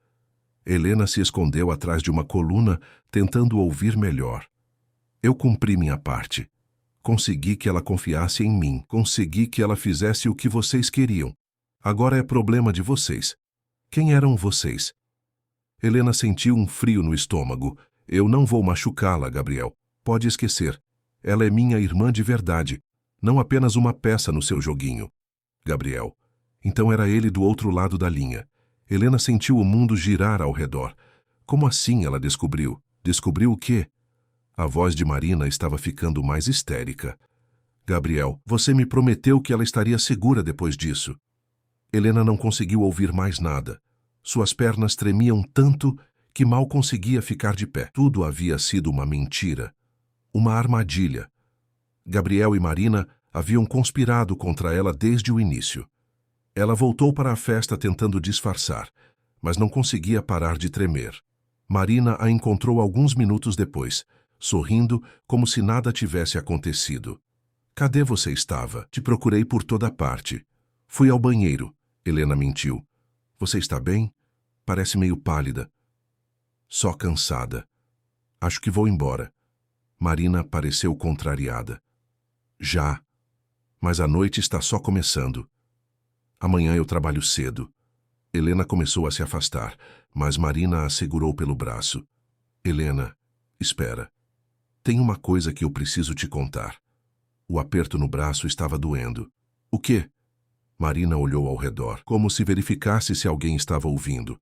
Helena se escondeu atrás de uma coluna, tentando ouvir melhor. Eu cumpri minha parte. Consegui que ela confiasse em mim. Consegui que ela fizesse o que vocês queriam. Agora é problema de vocês. Quem eram vocês? Helena sentiu um frio no estômago. Eu não vou machucá-la, Gabriel. Pode esquecer. Ela é minha irmã de verdade, não apenas uma peça no seu joguinho. Gabriel. Então era ele do outro lado da linha. Helena sentiu o mundo girar ao redor. Como assim ela descobriu? Descobriu o quê? A voz de Marina estava ficando mais histérica. Gabriel, você me prometeu que ela estaria segura depois disso. Helena não conseguiu ouvir mais nada. Suas pernas tremiam tanto que mal conseguia ficar de pé. Tudo havia sido uma mentira. Uma armadilha. Gabriel e Marina haviam conspirado contra ela desde o início. Ela voltou para a festa tentando disfarçar, mas não conseguia parar de tremer. Marina a encontrou alguns minutos depois, sorrindo como se nada tivesse acontecido. Cadê você estava? Te procurei por toda parte. Fui ao banheiro. Helena mentiu. Você está bem? Parece meio pálida. Só cansada. Acho que vou embora. Marina pareceu contrariada. Já. Mas a noite está só começando. Amanhã eu trabalho cedo. Helena começou a se afastar, mas Marina a segurou pelo braço. Helena, espera. Tem uma coisa que eu preciso te contar. O aperto no braço estava doendo. O quê? Marina olhou ao redor, como se verificasse se alguém estava ouvindo.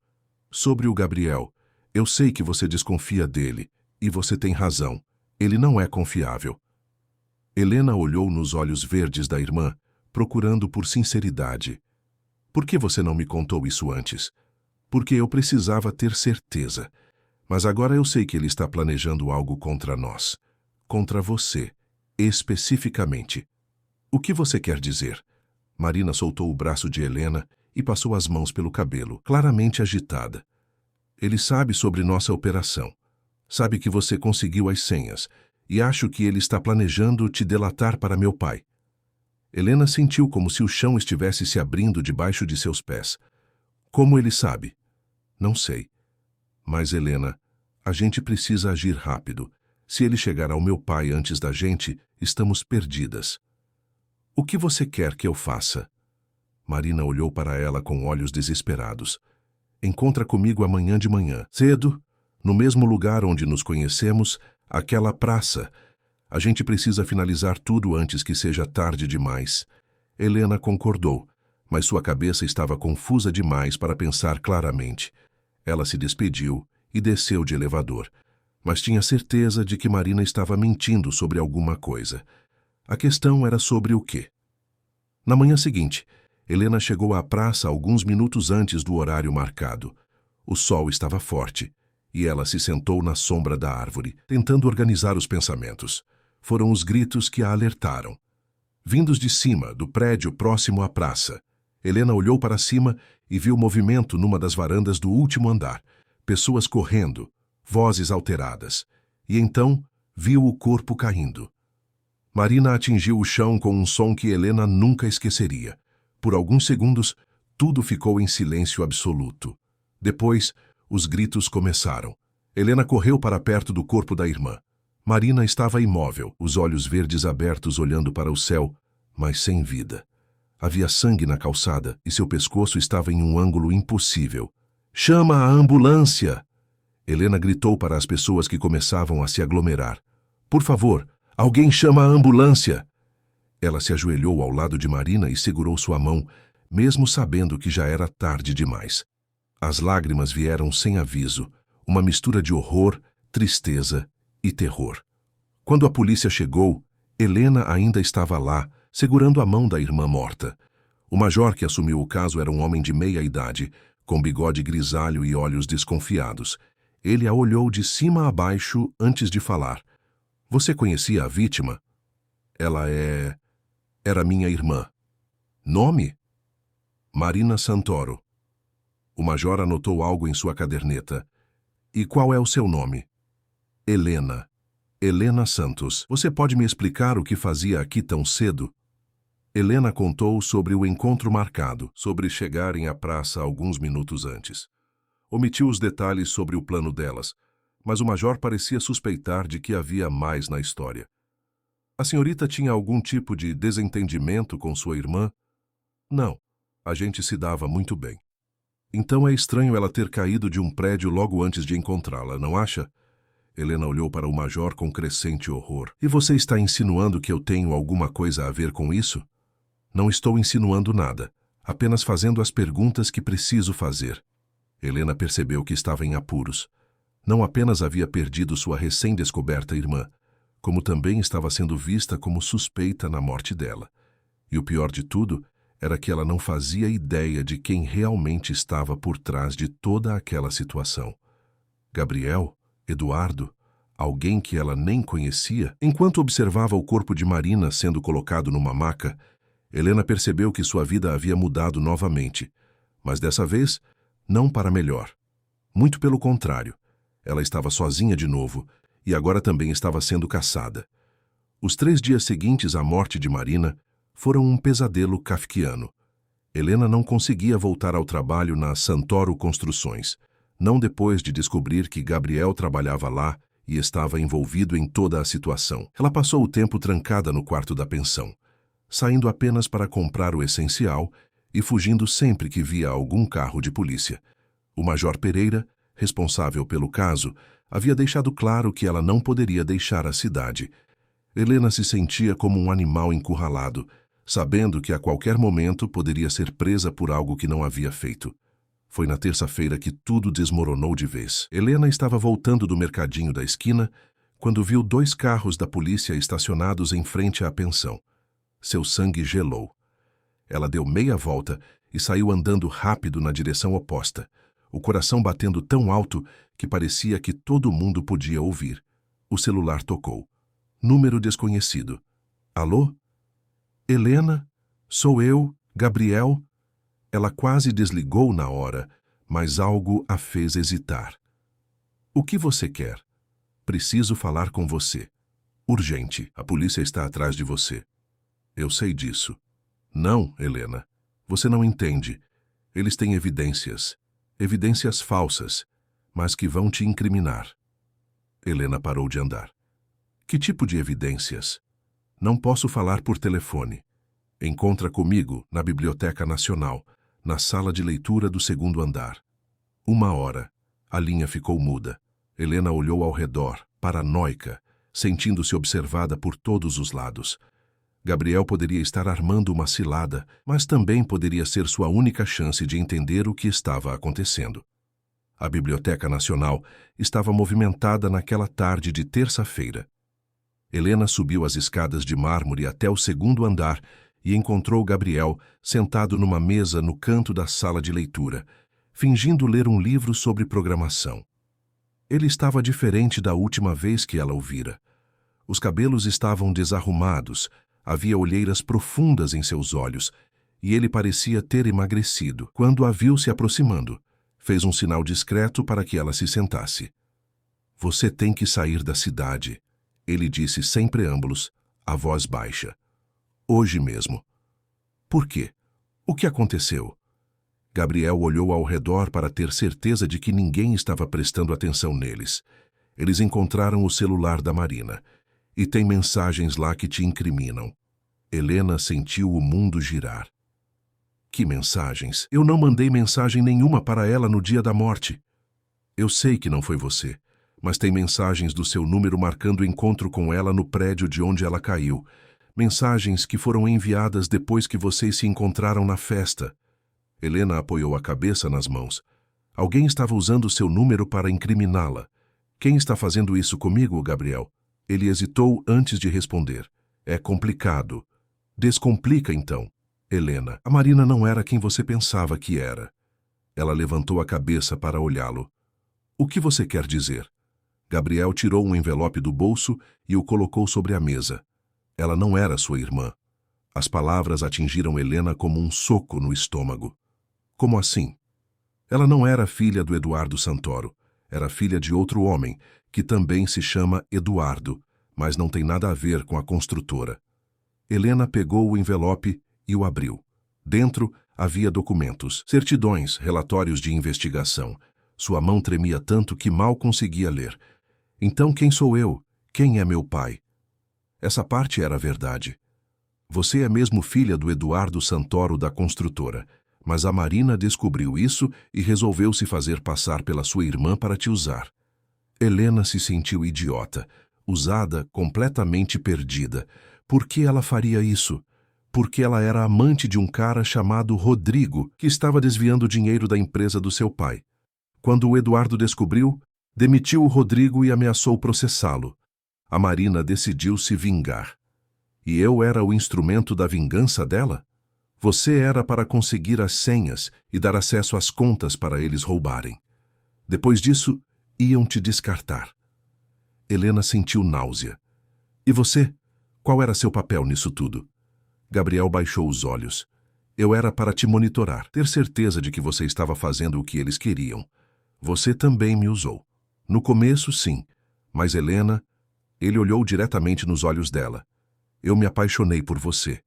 Sobre o Gabriel, eu sei que você desconfia dele, e você tem razão. Ele não é confiável. Helena olhou nos olhos verdes da irmã, procurando por sinceridade. Por que você não me contou isso antes? Porque eu precisava ter certeza. Mas agora eu sei que ele está planejando algo contra nós. Contra você, especificamente. O que você quer dizer? Marina soltou o braço de Helena e passou as mãos pelo cabelo, claramente agitada. Ele sabe sobre nossa operação. Sabe que você conseguiu as senhas, e acho que ele está planejando te delatar para meu pai. Helena sentiu como se o chão estivesse se abrindo debaixo de seus pés. Como ele sabe? Não sei. Mas, Helena, a gente precisa agir rápido. Se ele chegar ao meu pai antes da gente, estamos perdidas. O que você quer que eu faça? Marina olhou para ela com olhos desesperados. Encontra comigo amanhã de manhã, cedo, no mesmo lugar onde nos conhecemos, aquela praça. A gente precisa finalizar tudo antes que seja tarde demais. Helena concordou, mas sua cabeça estava confusa demais para pensar claramente. Ela se despediu e desceu de elevador, mas tinha certeza de que Marina estava mentindo sobre alguma coisa. A questão era sobre o quê? Na manhã seguinte, Helena chegou à praça alguns minutos antes do horário marcado. O sol estava forte, e ela se sentou na sombra da árvore, tentando organizar os pensamentos. Foram os gritos que a alertaram. Vindos de cima, do prédio próximo à praça. Helena olhou para cima e viu movimento numa das varandas do último andar. Pessoas correndo, vozes alteradas. E então viu o corpo caindo. Marina atingiu o chão com um som que Helena nunca esqueceria. Por alguns segundos, tudo ficou em silêncio absoluto. Depois, os gritos começaram. Helena correu para perto do corpo da irmã. Marina estava imóvel, os olhos verdes abertos olhando para o céu, mas sem vida. Havia sangue na calçada e seu pescoço estava em um ângulo impossível. "Chama a ambulância!" Helena gritou para as pessoas que começavam a se aglomerar. "Por favor, alguém chama a ambulância!" Ela se ajoelhou ao lado de Marina e segurou sua mão, mesmo sabendo que já era tarde demais. As lágrimas vieram sem aviso, uma mistura de horror, tristeza e terror. Quando a polícia chegou, Helena ainda estava lá, segurando a mão da irmã morta. O major que assumiu o caso era um homem de meia idade, com bigode grisalho e olhos desconfiados. Ele a olhou de cima a baixo antes de falar. "Você conhecia a vítima?" "Ela era minha irmã." "Nome?" "Marina Santoro." O major anotou algo em sua caderneta. "E qual é o seu nome?" "Helena. Helena Santos. Você pode me explicar o que fazia aqui tão cedo?" Helena contou sobre o encontro marcado, sobre chegarem à praça alguns minutos antes. Omitiu os detalhes sobre o plano delas, mas o major parecia suspeitar de que havia mais na história. "A senhorita tinha algum tipo de desentendimento com sua irmã?" "Não, a gente se dava muito bem." "Então é estranho ela ter caído de um prédio logo antes de encontrá-la, não acha?" Helena olhou para o major com crescente horror. "E você está insinuando que eu tenho alguma coisa a ver com isso?" "Não estou insinuando nada, apenas fazendo as perguntas que preciso fazer." Helena percebeu que estava em apuros. Não apenas havia perdido sua recém-descoberta irmã, como também estava sendo vista como suspeita na morte dela. E o pior de tudo era que ela não fazia ideia de quem realmente estava por trás de toda aquela situação. Gabriel? Eduardo? Alguém que ela nem conhecia? Enquanto observava o corpo de Marina sendo colocado numa maca, Helena percebeu que sua vida havia mudado novamente, mas dessa vez, não para melhor. Muito pelo contrário, ela estava sozinha de novo e agora também estava sendo caçada. Os 3 dias seguintes à morte de Marina foram um pesadelo kafkiano. Helena não conseguia voltar ao trabalho na Santoro Construções, não depois de descobrir que Gabriel trabalhava lá e estava envolvido em toda a situação. Ela passou o tempo trancada no quarto da pensão, saindo apenas para comprar o essencial e fugindo sempre que via algum carro de polícia. O Major Pereira, responsável pelo caso, havia deixado claro que ela não poderia deixar a cidade. Helena se sentia como um animal encurralado, sabendo que a qualquer momento poderia ser presa por algo que não havia feito. Foi na terça-feira que tudo desmoronou de vez. Helena estava voltando do mercadinho da esquina quando viu 2 carros da polícia estacionados em frente à pensão. Seu sangue gelou. Ela deu meia volta e saiu andando rápido na direção oposta, o coração batendo tão alto que parecia que todo mundo podia ouvir. O celular tocou. Número desconhecido. "Alô? Helena? Sou eu, Gabriel?" Ela quase desligou na hora, mas algo a fez hesitar. "O que você quer?" "Preciso falar com você. Urgente, a polícia está atrás de você." "Eu sei disso." "Não, Helena. Você não entende. Eles têm evidências. Evidências falsas, mas que vão te incriminar." Helena parou de andar. "Que tipo de evidências?" "Não posso falar por telefone. Encontra comigo na Biblioteca Nacional, na sala de leitura do 2º andar." 1 hora. A linha ficou muda. Helena olhou ao redor, paranoica, sentindo-se observada por todos os lados. Gabriel poderia estar armando uma cilada, mas também poderia ser sua única chance de entender o que estava acontecendo. A Biblioteca Nacional estava movimentada naquela tarde de terça-feira. Helena subiu as escadas de mármore até o 2º andar e encontrou Gabriel sentado numa mesa no canto da sala de leitura, fingindo ler um livro sobre programação. Ele estava diferente da última vez que ela o vira. Os cabelos estavam desarrumados, havia olheiras profundas em seus olhos, e ele parecia ter emagrecido. Quando a viu se aproximando, fez um sinal discreto para que ela se sentasse. Você tem que sair da cidade, ele disse sem preâmbulos, a voz baixa. Hoje mesmo. Por quê? O que aconteceu? Gabriel olhou ao redor para ter certeza de que ninguém estava prestando atenção neles. Eles encontraram o celular da Marina. E tem mensagens lá que te incriminam. Helena sentiu o mundo girar. Que mensagens? Eu não mandei mensagem nenhuma para ela no dia da morte. Eu sei que não foi você, mas tem mensagens do seu número marcando o encontro com ela no prédio de onde ela caiu. Mensagens que foram enviadas depois que vocês se encontraram na festa. Helena apoiou a cabeça nas mãos. Alguém estava usando seu número para incriminá-la. Quem está fazendo isso comigo, Gabriel? Ele hesitou antes de responder. É complicado. Descomplica, então. Helena, a Marina não era quem você pensava que era. Ela levantou a cabeça para olhá-lo. O que você quer dizer? Gabriel tirou um envelope do bolso e o colocou sobre a mesa. Ela não era sua irmã. As palavras atingiram Helena como um soco no estômago. Como assim? Ela não era filha do Eduardo Santoro. Era filha de outro homem, que também se chama Eduardo, mas não tem nada a ver com a construtora. Helena pegou o envelope e o abriu. Dentro havia documentos, certidões, relatórios de investigação. Sua mão tremia tanto que mal conseguia ler. Então quem sou eu? Quem é meu pai? Essa parte era a verdade. Você é mesmo filha do Eduardo Santoro da construtora, mas a Marina descobriu isso e resolveu se fazer passar pela sua irmã para te usar. Helena se sentiu idiota, usada, completamente perdida. Por que ela faria isso? Porque ela era amante de um cara chamado Rodrigo, que estava desviando dinheiro da empresa do seu pai. Quando o Eduardo descobriu, demitiu o Rodrigo e ameaçou processá-lo. A Marina decidiu se vingar. E eu era o instrumento da vingança dela? Você era para conseguir as senhas e dar acesso às contas para eles roubarem. Depois disso, iam te descartar. Helena sentiu náusea. E você? Qual era seu papel nisso tudo? Gabriel baixou os olhos. Eu era para te monitorar, ter certeza de que você estava fazendo o que eles queriam. Você também me usou. No começo, sim. Mas Helena... Ele olhou diretamente nos olhos dela. Eu me apaixonei por você.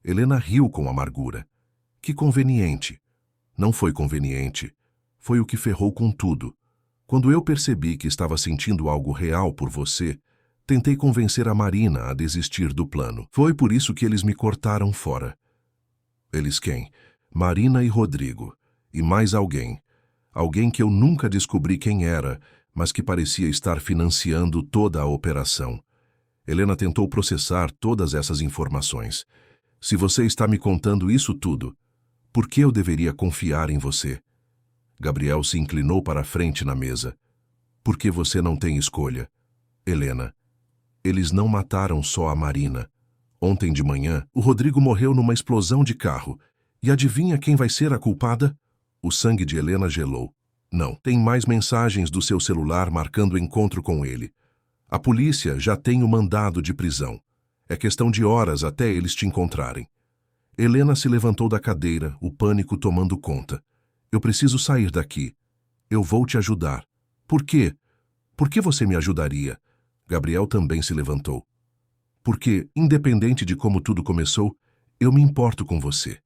Helena riu com amargura. Que conveniente. Não foi conveniente. Foi o que ferrou com tudo. Quando eu percebi que estava sentindo algo real por você, tentei convencer a Marina a desistir do plano. Foi por isso que eles me cortaram fora. Eles quem? Marina e Rodrigo. E mais alguém. Alguém que eu nunca descobri quem era, mas que parecia estar financiando toda a operação. Helena tentou processar todas essas informações. Se você está me contando isso tudo, por que eu deveria confiar em você? Gabriel se inclinou para a frente na mesa. Porque você não tem escolha. Helena, eles não mataram só a Marina. Ontem de manhã, o Rodrigo morreu numa explosão de carro. E adivinha quem vai ser a culpada? O sangue de Helena gelou. Não, tem mais mensagens do seu celular marcando encontro com ele. A polícia já tem o mandado de prisão. É questão de horas até eles te encontrarem. Helena se levantou da cadeira, o pânico tomando conta. Eu preciso sair daqui. Eu vou te ajudar. Por quê? Por que você me ajudaria? Gabriel também se levantou. Porque, independente de como tudo começou, eu me importo com você.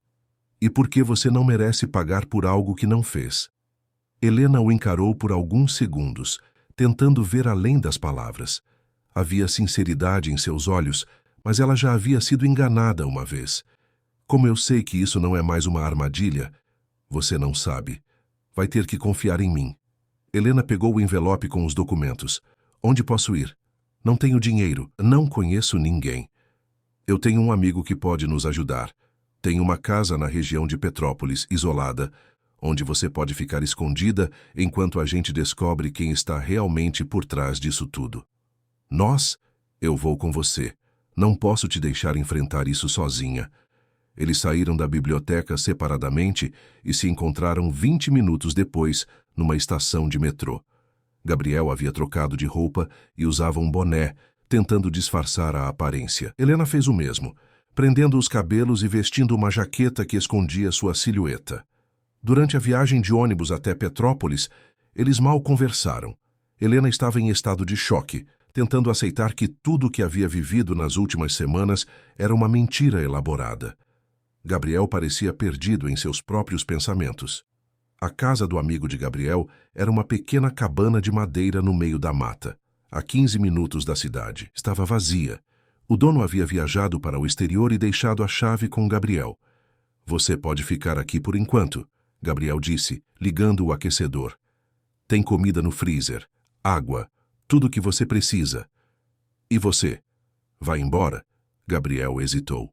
E porque você não merece pagar por algo que não fez. Helena o encarou por alguns segundos, tentando ver além das palavras. Havia sinceridade em seus olhos, mas ela já havia sido enganada uma vez. Como eu sei que isso não é mais uma armadilha, você não sabe. Vai ter que confiar em mim. Helena pegou o envelope com os documentos. Onde posso ir? Não tenho dinheiro, não conheço ninguém. Eu tenho um amigo que pode nos ajudar. Tenho uma casa na região de Petrópolis, isolada, onde você pode ficar escondida enquanto a gente descobre quem está realmente por trás disso tudo. Nós? Eu vou com você. Não posso te deixar enfrentar isso sozinha. Eles saíram da biblioteca separadamente e se encontraram 20 minutos depois, numa estação de metrô. Gabriel havia trocado de roupa e usava um boné, tentando disfarçar a aparência. Helena fez o mesmo, prendendo os cabelos e vestindo uma jaqueta que escondia sua silhueta. Durante a viagem de ônibus até Petrópolis, eles mal conversaram. Helena estava em estado de choque, tentando aceitar que tudo o que havia vivido nas últimas semanas era uma mentira elaborada. Gabriel parecia perdido em seus próprios pensamentos. A casa do amigo de Gabriel era uma pequena cabana de madeira no meio da mata, a 15 minutos da cidade. Estava vazia. O dono havia viajado para o exterior e deixado a chave com Gabriel. "Você pode ficar aqui por enquanto", Gabriel disse, ligando o aquecedor. "Tem comida no freezer, água, tudo o que você precisa." "E você? Vai embora?" Gabriel hesitou.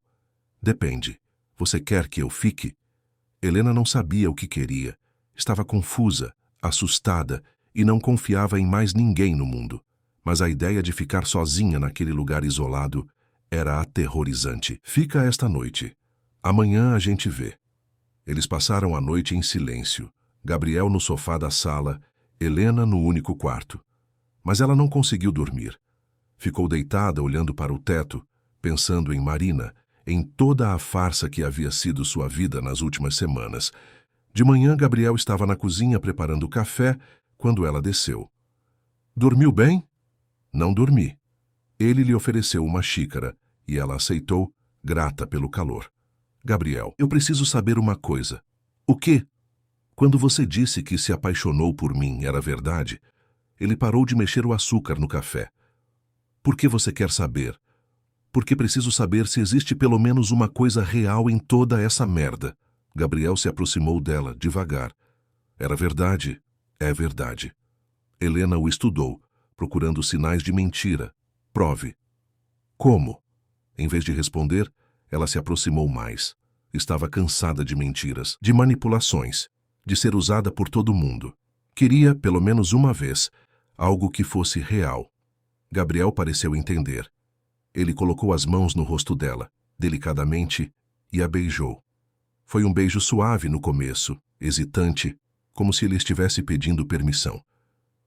"Depende. Você quer que eu fique?" Helena não sabia o que queria. Estava confusa, assustada e não confiava em mais ninguém no mundo. Mas a ideia de ficar sozinha naquele lugar isolado era aterrorizante. "Fica esta noite. Amanhã a gente vê." Eles passaram a noite em silêncio. Gabriel no sofá da sala, Helena no único quarto. Mas ela não conseguiu dormir. Ficou deitada olhando para o teto, pensando em Marina, em toda a farsa que havia sido sua vida nas últimas semanas. De manhã, Gabriel estava na cozinha preparando café quando ela desceu. "Dormiu bem?" "Não dormi." Ele lhe ofereceu uma xícara e ela aceitou, grata pelo calor. "Gabriel, eu preciso saber uma coisa." "O quê?" "Quando você disse que se apaixonou por mim, era verdade?" Ele parou de mexer o açúcar no café. "Por que você quer saber?" "Porque preciso saber se existe pelo menos uma coisa real em toda essa merda." Gabriel se aproximou dela, devagar. "Era verdade. É verdade." Helena o estudou, procurando sinais de mentira. "Prove." "Como?" Em vez de responder, ela se aproximou mais. Estava cansada de mentiras, de manipulações, de ser usada por todo mundo. Queria, pelo menos uma vez, algo que fosse real. Gabriel pareceu entender. Ele colocou as mãos no rosto dela, delicadamente, e a beijou. Foi um beijo suave no começo, hesitante, como se ele estivesse pedindo permissão.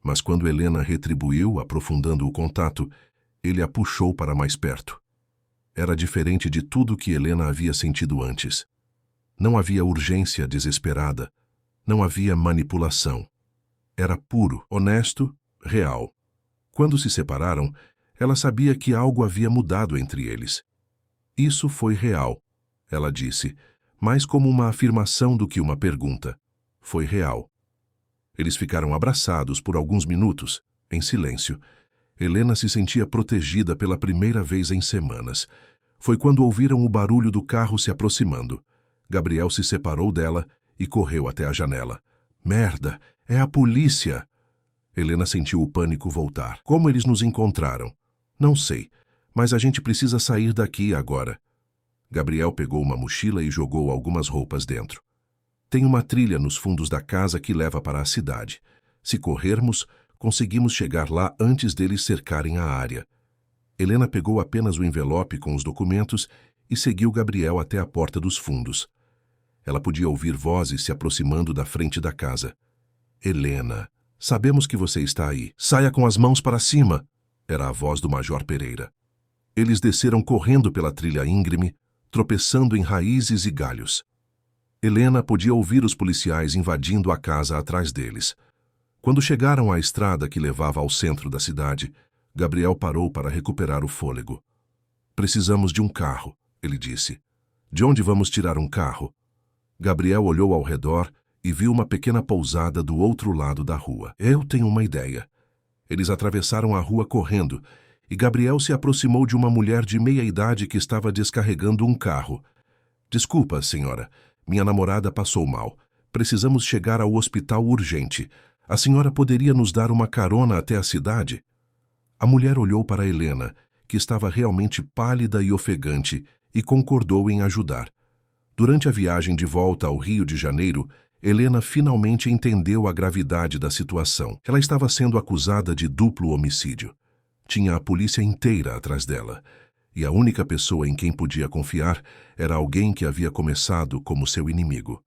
Mas quando Helena retribuiu, aprofundando o contato, ele a puxou para mais perto. Era diferente de tudo que Helena havia sentido antes. Não havia urgência desesperada. Não havia manipulação. Era puro, honesto, real. Quando se separaram, ela sabia que algo havia mudado entre eles. "Isso foi real", ela disse, mais como uma afirmação do que uma pergunta. Foi real. Eles ficaram abraçados por alguns minutos, em silêncio. Helena se sentia protegida pela primeira vez em semanas. Foi quando ouviram o barulho do carro se aproximando. Gabriel se separou dela e correu até a janela. "Merda, é a polícia!" Helena sentiu o pânico voltar. "Como eles nos encontraram?" "Não sei, mas a gente precisa sair daqui agora." Gabriel pegou uma mochila e jogou algumas roupas dentro. "Tem uma trilha nos fundos da casa que leva para a cidade. Se corrermos, conseguimos chegar lá antes deles cercarem a área." Helena pegou apenas o envelope com os documentos e seguiu Gabriel até a porta dos fundos. Ela podia ouvir vozes se aproximando da frente da casa. "Helena, sabemos que você está aí. Saia com as mãos para cima!" Era a voz do Major Pereira. Eles desceram correndo pela trilha íngreme, tropeçando em raízes e galhos. Helena podia ouvir os policiais invadindo a casa atrás deles. Quando chegaram à estrada que levava ao centro da cidade, Gabriel parou para recuperar o fôlego. "Precisamos de um carro", ele disse. "De onde vamos tirar um carro?" Gabriel olhou ao redor e viu uma pequena pousada do outro lado da rua. "Eu tenho uma ideia." Eles atravessaram a rua correndo, e Gabriel se aproximou de uma mulher de meia-idade que estava descarregando um carro. "Desculpa, senhora. Minha namorada passou mal. Precisamos chegar ao hospital urgente. A senhora poderia nos dar uma carona até a cidade?" A mulher olhou para Helena, que estava realmente pálida e ofegante, e concordou em ajudar. Durante a viagem de volta ao Rio de Janeiro, Helena finalmente entendeu a gravidade da situação. Ela estava sendo acusada de duplo homicídio. Tinha a polícia inteira atrás dela, e a única pessoa em quem podia confiar era alguém que havia começado como seu inimigo.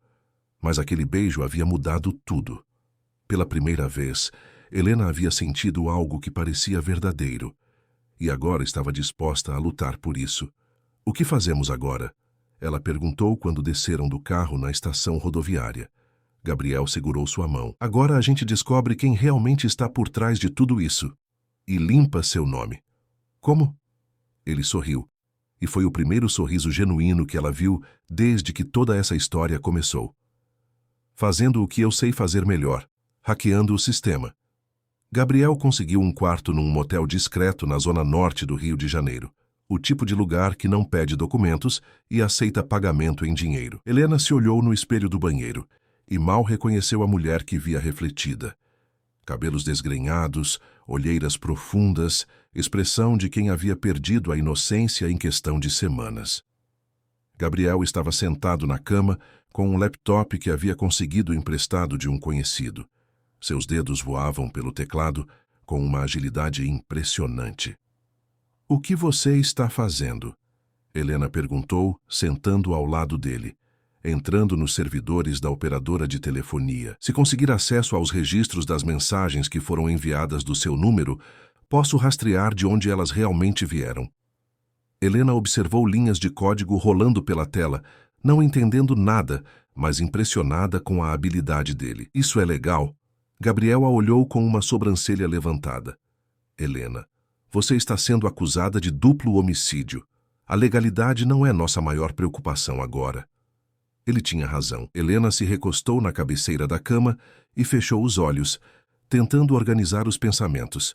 Mas aquele beijo havia mudado tudo. Pela primeira vez, Helena havia sentido algo que parecia verdadeiro, e agora estava disposta a lutar por isso. O que fazemos agora? Ela perguntou quando desceram do carro na estação rodoviária. Gabriel segurou sua mão. Agora a gente descobre quem realmente está por trás de tudo isso. E limpa seu nome. Como? Ele sorriu. E foi o primeiro sorriso genuíno que ela viu desde que toda essa história começou. Fazendo o que eu sei fazer melhor, hackeando o sistema. Gabriel conseguiu um quarto num motel discreto na zona norte do Rio de Janeiro. O tipo de lugar que não pede documentos e aceita pagamento em dinheiro. Helena se olhou no espelho do banheiro e mal reconheceu a mulher que via refletida. Cabelos desgrenhados, olheiras profundas, expressão de quem havia perdido a inocência em questão de semanas. Gabriel estava sentado na cama com um laptop que havia conseguido emprestado de um conhecido. Seus dedos voavam pelo teclado com uma agilidade impressionante. O que você está fazendo? Helena perguntou, sentando ao lado dele. Entrando nos servidores da operadora de telefonia. Se conseguir acesso aos registros das mensagens que foram enviadas do seu número, posso rastrear de onde elas realmente vieram. Helena observou linhas de código rolando pela tela, não entendendo nada, mas impressionada com a habilidade dele. Isso é legal? Gabriel a olhou com uma sobrancelha levantada. Helena, você está sendo acusada de duplo homicídio. A legalidade não é nossa maior preocupação agora. Ele tinha razão. Helena se recostou na cabeceira da cama e fechou os olhos, tentando organizar os pensamentos.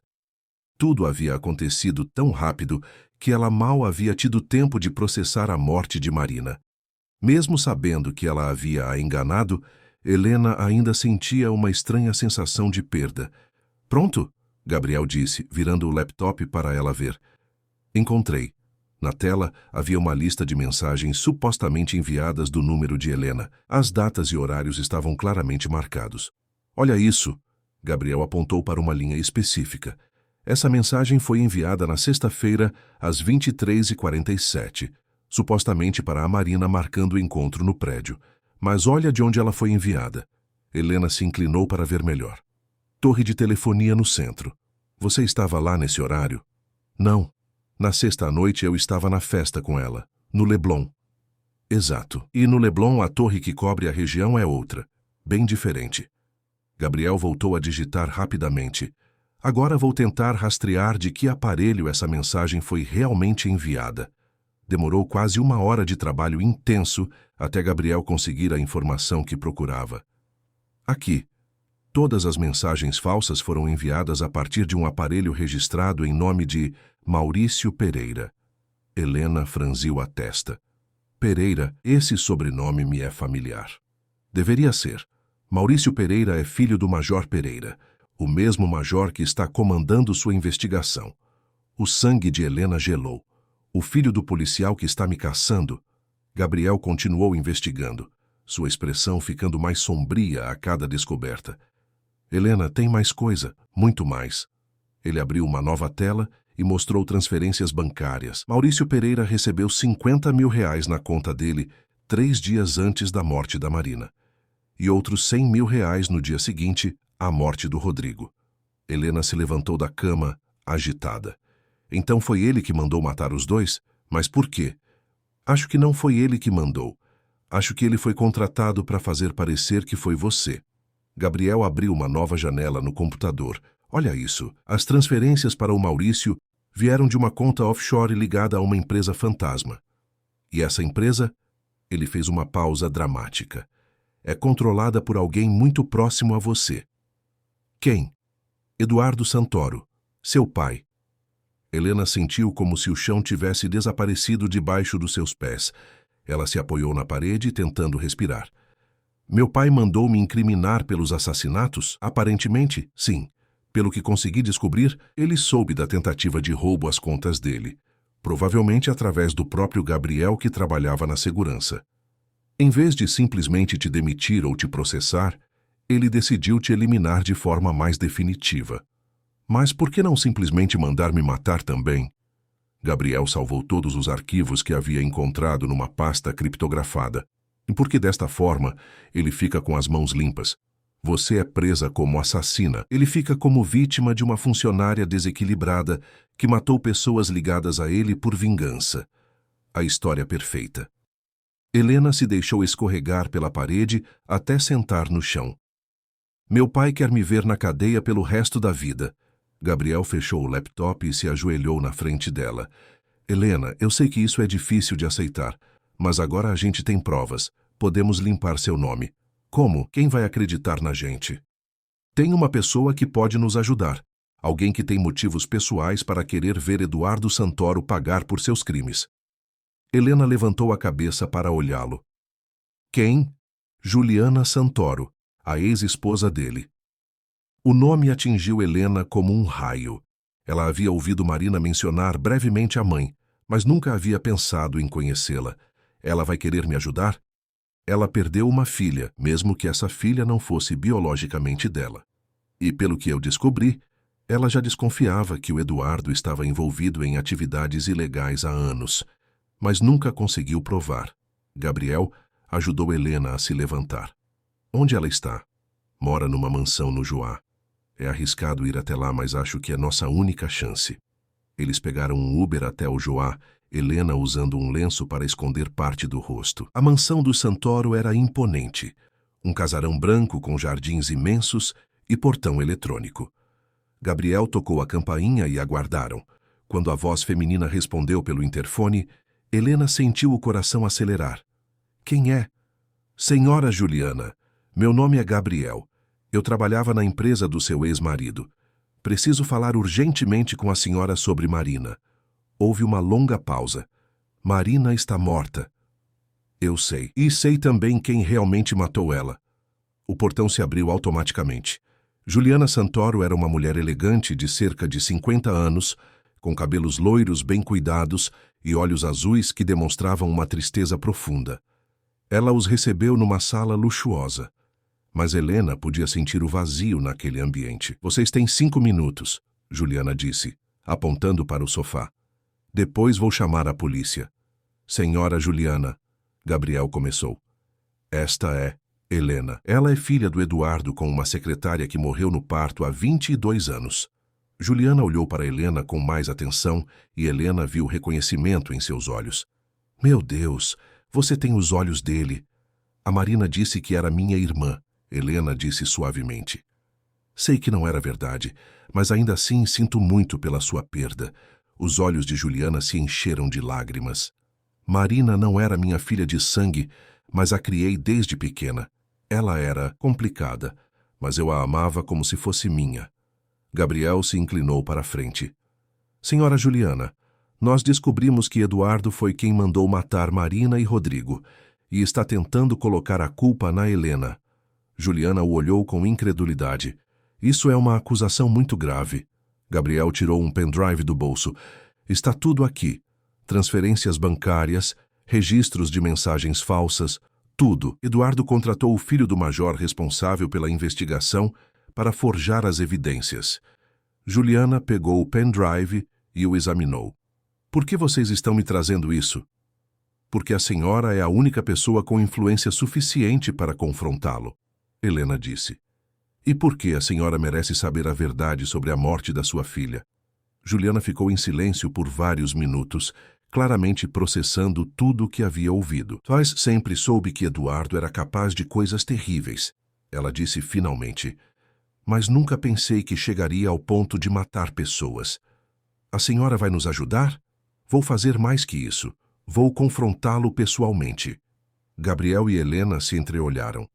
Tudo havia acontecido tão rápido que ela mal havia tido tempo de processar a morte de Marina. Mesmo sabendo que ela havia a enganado, Helena ainda sentia uma estranha sensação de perda. Pronto? Gabriel disse, virando o laptop para ela ver. Encontrei. Na tela, havia uma lista de mensagens supostamente enviadas do número de Helena. As datas e horários estavam claramente marcados. Olha isso! Gabriel apontou para uma linha específica. Essa mensagem foi enviada na sexta-feira, às 23h47, supostamente para a Marina marcando o encontro no prédio. Mas olha de onde ela foi enviada. Helena se inclinou para ver melhor. Torre de telefonia no centro. Você estava lá nesse horário? Não. Na sexta à noite eu estava na festa com ela, no Leblon. Exato. E no Leblon a torre que cobre a região é outra, bem diferente. Gabriel voltou a digitar rapidamente. Agora vou tentar rastrear de que aparelho essa mensagem foi realmente enviada. Demorou quase 1 hora de trabalho intenso até Gabriel conseguir a informação que procurava. Aqui. Todas as mensagens falsas foram enviadas a partir de um aparelho registrado em nome de Maurício Pereira. Helena franziu a testa. Pereira, esse sobrenome me é familiar. Deveria ser. Maurício Pereira é filho do Major Pereira, o mesmo major que está comandando sua investigação. O sangue de Helena gelou. O filho do policial que está me caçando. Gabriel continuou investigando, sua expressão ficando mais sombria a cada descoberta. Helena, tem mais coisa, muito mais. Ele abriu uma nova tela e mostrou transferências bancárias. Maurício Pereira recebeu R$50 mil na conta dele 3 dias antes da morte da Marina. E outros R$100 mil no dia seguinte, à morte do Rodrigo. Helena se levantou da cama, agitada. Então foi ele que mandou matar os dois? Mas por quê? Acho que não foi ele que mandou. Acho que ele foi contratado para fazer parecer que foi você. Gabriel abriu uma nova janela no computador. Olha isso. As transferências para o Maurício vieram de uma conta offshore ligada a uma empresa fantasma. E essa empresa? Ele fez uma pausa dramática. É controlada por alguém muito próximo a você. Quem? Eduardo Santoro, seu pai. Helena sentiu como se o chão tivesse desaparecido debaixo dos seus pés. Ela se apoiou na parede, tentando respirar. Meu pai mandou me incriminar pelos assassinatos? Aparentemente, sim. Pelo que consegui descobrir, ele soube da tentativa de roubo às contas dele. Provavelmente através do próprio Gabriel que trabalhava na segurança. Em vez de simplesmente te demitir ou te processar, ele decidiu te eliminar de forma mais definitiva. Mas por que não simplesmente mandar me matar também? Gabriel salvou todos os arquivos que havia encontrado numa pasta criptografada. E porque desta forma, ele fica com as mãos limpas. Você é presa como assassina. Ele fica como vítima de uma funcionária desequilibrada que matou pessoas ligadas a ele por vingança. A história perfeita. Helena se deixou escorregar pela parede até sentar no chão. Meu pai quer me ver na cadeia pelo resto da vida. Gabriel fechou o laptop e se ajoelhou na frente dela. Helena, eu sei que isso é difícil de aceitar, mas agora a gente tem provas. Podemos limpar seu nome. Como? Quem vai acreditar na gente? Tem uma pessoa que pode nos ajudar. Alguém que tem motivos pessoais para querer ver Eduardo Santoro pagar por seus crimes. Helena levantou a cabeça para olhá-lo. Quem? Juliana Santoro, a ex-esposa dele. O nome atingiu Helena como um raio. Ela havia ouvido Marina mencionar brevemente a mãe, mas nunca havia pensado em conhecê-la. Ela vai querer me ajudar? Ela perdeu uma filha, mesmo que essa filha não fosse biologicamente dela. E pelo que eu descobri, ela já desconfiava que o Eduardo estava envolvido em atividades ilegais há anos, mas nunca conseguiu provar. Gabriel ajudou Helena a se levantar. Onde ela está? Mora numa mansão no Joá. É arriscado ir até lá, mas acho que é nossa única chance. Eles pegaram um Uber até o Joá, Helena usando um lenço para esconder parte do rosto. A mansão do Santoro era imponente. Um casarão branco com jardins imensos e portão eletrônico. Gabriel tocou a campainha e aguardaram. Quando a voz feminina respondeu pelo interfone, Helena sentiu o coração acelerar. Quem é? Senhora Juliana, meu nome é Gabriel. Eu trabalhava na empresa do seu ex-marido. Preciso falar urgentemente com a senhora sobre Marina. Houve uma longa pausa. Marina está morta. Eu sei. E sei também quem realmente matou ela. O portão se abriu automaticamente. Juliana Santoro era uma mulher elegante de cerca de 50 anos, com cabelos loiros bem cuidados e olhos azuis que demonstravam uma tristeza profunda. Ela os recebeu numa sala luxuosa. Mas Helena podia sentir o vazio naquele ambiente. Vocês têm 5 minutos, Juliana disse, apontando para o sofá. Depois vou chamar a polícia. Senhora Juliana, Gabriel começou. Esta é Helena. Ela é filha do Eduardo com uma secretária que morreu no parto há 22 anos. Juliana olhou para Helena com mais atenção e Helena viu reconhecimento em seus olhos. Meu Deus, você tem os olhos dele. A Marina disse que era minha irmã, Helena disse suavemente. Sei que não era verdade, mas ainda assim sinto muito pela sua perda. Os olhos de Juliana se encheram de lágrimas. Marina não era minha filha de sangue, mas a criei desde pequena. Ela era complicada, mas eu a amava como se fosse minha. Gabriel se inclinou para a frente. Senhora Juliana, nós descobrimos que Eduardo foi quem mandou matar Marina e Rodrigo, e está tentando colocar a culpa na Helena. Juliana o olhou com incredulidade. Isso é uma acusação muito grave. Gabriel tirou um pendrive do bolso. Está tudo aqui. Transferências bancárias, registros de mensagens falsas, tudo. Eduardo contratou o filho do major responsável pela investigação para forjar as evidências. Juliana pegou o pendrive e o examinou. Por que vocês estão me trazendo isso? Porque a senhora é a única pessoa com influência suficiente para confrontá-lo, Helena disse. E por que a senhora merece saber a verdade sobre a morte da sua filha? Juliana ficou em silêncio por vários minutos, claramente processando tudo o que havia ouvido. Mas sempre soube que Eduardo era capaz de coisas terríveis, ela disse finalmente. Mas nunca pensei que chegaria ao ponto de matar pessoas. A senhora vai nos ajudar? Vou fazer mais que isso. Vou confrontá-lo pessoalmente. Gabriel e Helena se entreolharam.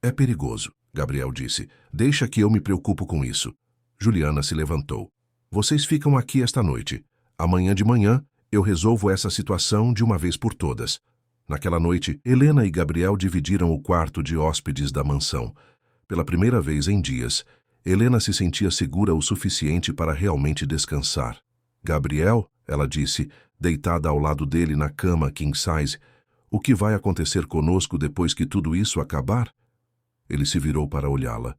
É perigoso, Gabriel disse. Deixa que eu me preocupo com isso. Juliana se levantou. Vocês ficam aqui esta noite. Amanhã de manhã, eu resolvo essa situação de uma vez por todas. Naquela noite, Helena e Gabriel dividiram o quarto de hóspedes da mansão. Pela primeira vez em dias, Helena se sentia segura o suficiente para realmente descansar. Gabriel, ela disse, deitada ao lado dele na cama king size, o que vai acontecer conosco depois que tudo isso acabar? Ele se virou para olhá-la.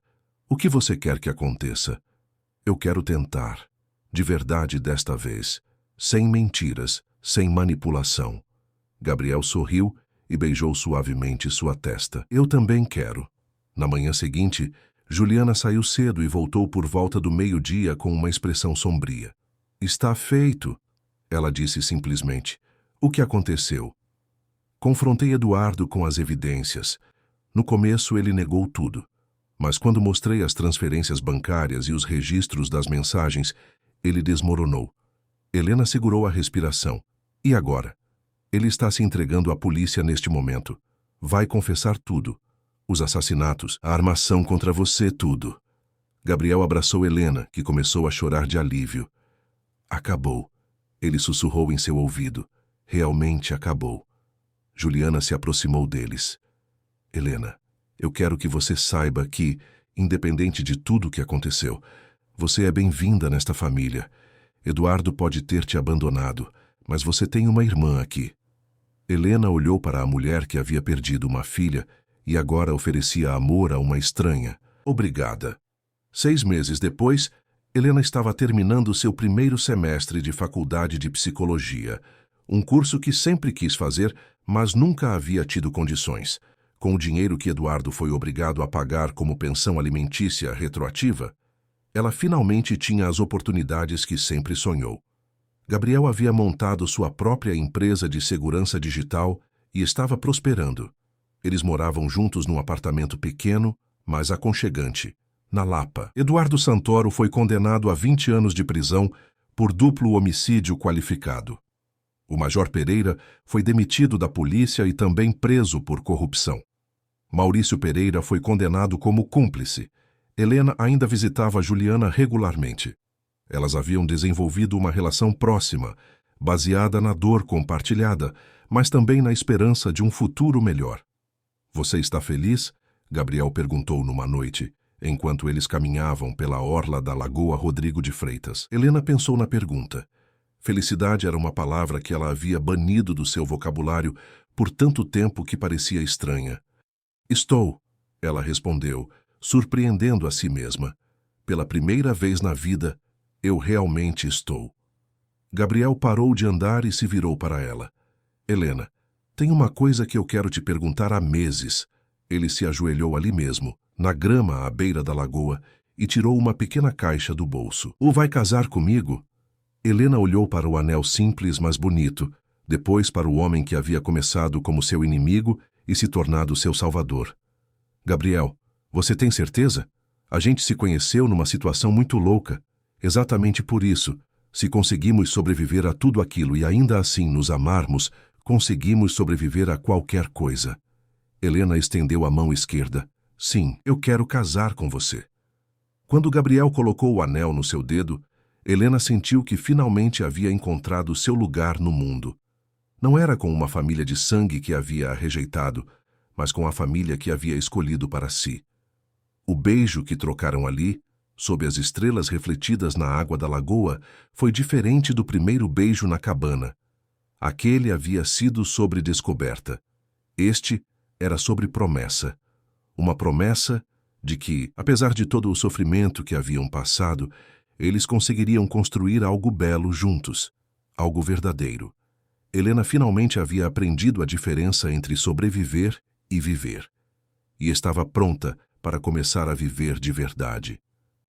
O que você quer que aconteça? Eu quero tentar. De verdade desta vez. Sem mentiras, sem manipulação. Gabriel sorriu e beijou suavemente sua testa. Eu também quero. Na manhã seguinte, Juliana saiu cedo e voltou por volta do meio-dia com uma expressão sombria. Está feito, ela disse simplesmente. O que aconteceu? Confrontei Eduardo com as evidências. No começo ele negou tudo, mas quando mostrei as transferências bancárias e os registros das mensagens, ele desmoronou. Helena segurou a respiração. E agora? Ele está se entregando à polícia neste momento. Vai confessar tudo. Os assassinatos, a armação contra você, tudo. Gabriel abraçou Helena, que começou a chorar de alívio. Acabou. Ele sussurrou em seu ouvido. Realmente acabou. Juliana se aproximou deles. Helena, eu quero que você saiba que, independente de tudo o que aconteceu, você é bem-vinda nesta família. Eduardo pode ter te abandonado, mas você tem uma irmã aqui. Helena olhou para a mulher que havia perdido uma filha e agora oferecia amor a uma estranha. Obrigada. 6 meses depois, Helena estava terminando seu primeiro semestre de faculdade de psicologia, um curso que sempre quis fazer, mas nunca havia tido condições. Com o dinheiro que Eduardo foi obrigado a pagar como pensão alimentícia retroativa, ela finalmente tinha as oportunidades que sempre sonhou. Gabriel havia montado sua própria empresa de segurança digital e estava prosperando. Eles moravam juntos num apartamento pequeno, mas aconchegante, na Lapa. Eduardo Santoro foi condenado a 20 anos de prisão por duplo homicídio qualificado. O Major Pereira foi demitido da polícia e também preso por corrupção. Maurício Pereira foi condenado como cúmplice. Helena ainda visitava Juliana regularmente. Elas haviam desenvolvido uma relação próxima, baseada na dor compartilhada, mas também na esperança de um futuro melhor. Você está feliz? Gabriel perguntou numa noite, enquanto eles caminhavam pela orla da Lagoa Rodrigo de Freitas. Helena pensou na pergunta. Felicidade era uma palavra que ela havia banido do seu vocabulário por tanto tempo que parecia estranha. Estou, ela respondeu, surpreendendo a si mesma. Pela primeira vez na vida, eu realmente estou. Gabriel parou de andar e se virou para ela. Helena, tem uma coisa que eu quero te perguntar há meses. Ele se ajoelhou ali mesmo, na grama à beira da lagoa, e tirou uma pequena caixa do bolso. O vai casar comigo? Helena olhou para o anel simples, mas bonito, depois para o homem que havia começado como seu inimigo e se tornado seu salvador. Gabriel, você tem certeza? A gente se conheceu numa situação muito louca. Exatamente por isso, se conseguimos sobreviver a tudo aquilo e ainda assim nos amarmos, conseguimos sobreviver a qualquer coisa. Helena estendeu a mão esquerda. Sim, eu quero casar com você. Quando Gabriel colocou o anel no seu dedo, Helena sentiu que finalmente havia encontrado seu lugar no mundo. Não era com uma família de sangue que havia a rejeitado, mas com a família que havia escolhido para si. O beijo que trocaram ali, sob as estrelas refletidas na água da lagoa, foi diferente do primeiro beijo na cabana. Aquele havia sido sobre descoberta. Este era sobre promessa. Uma promessa de que, apesar de todo o sofrimento que haviam passado, eles conseguiriam construir algo belo juntos, algo verdadeiro. Helena finalmente havia aprendido a diferença entre sobreviver e viver. E estava pronta para começar a viver de verdade.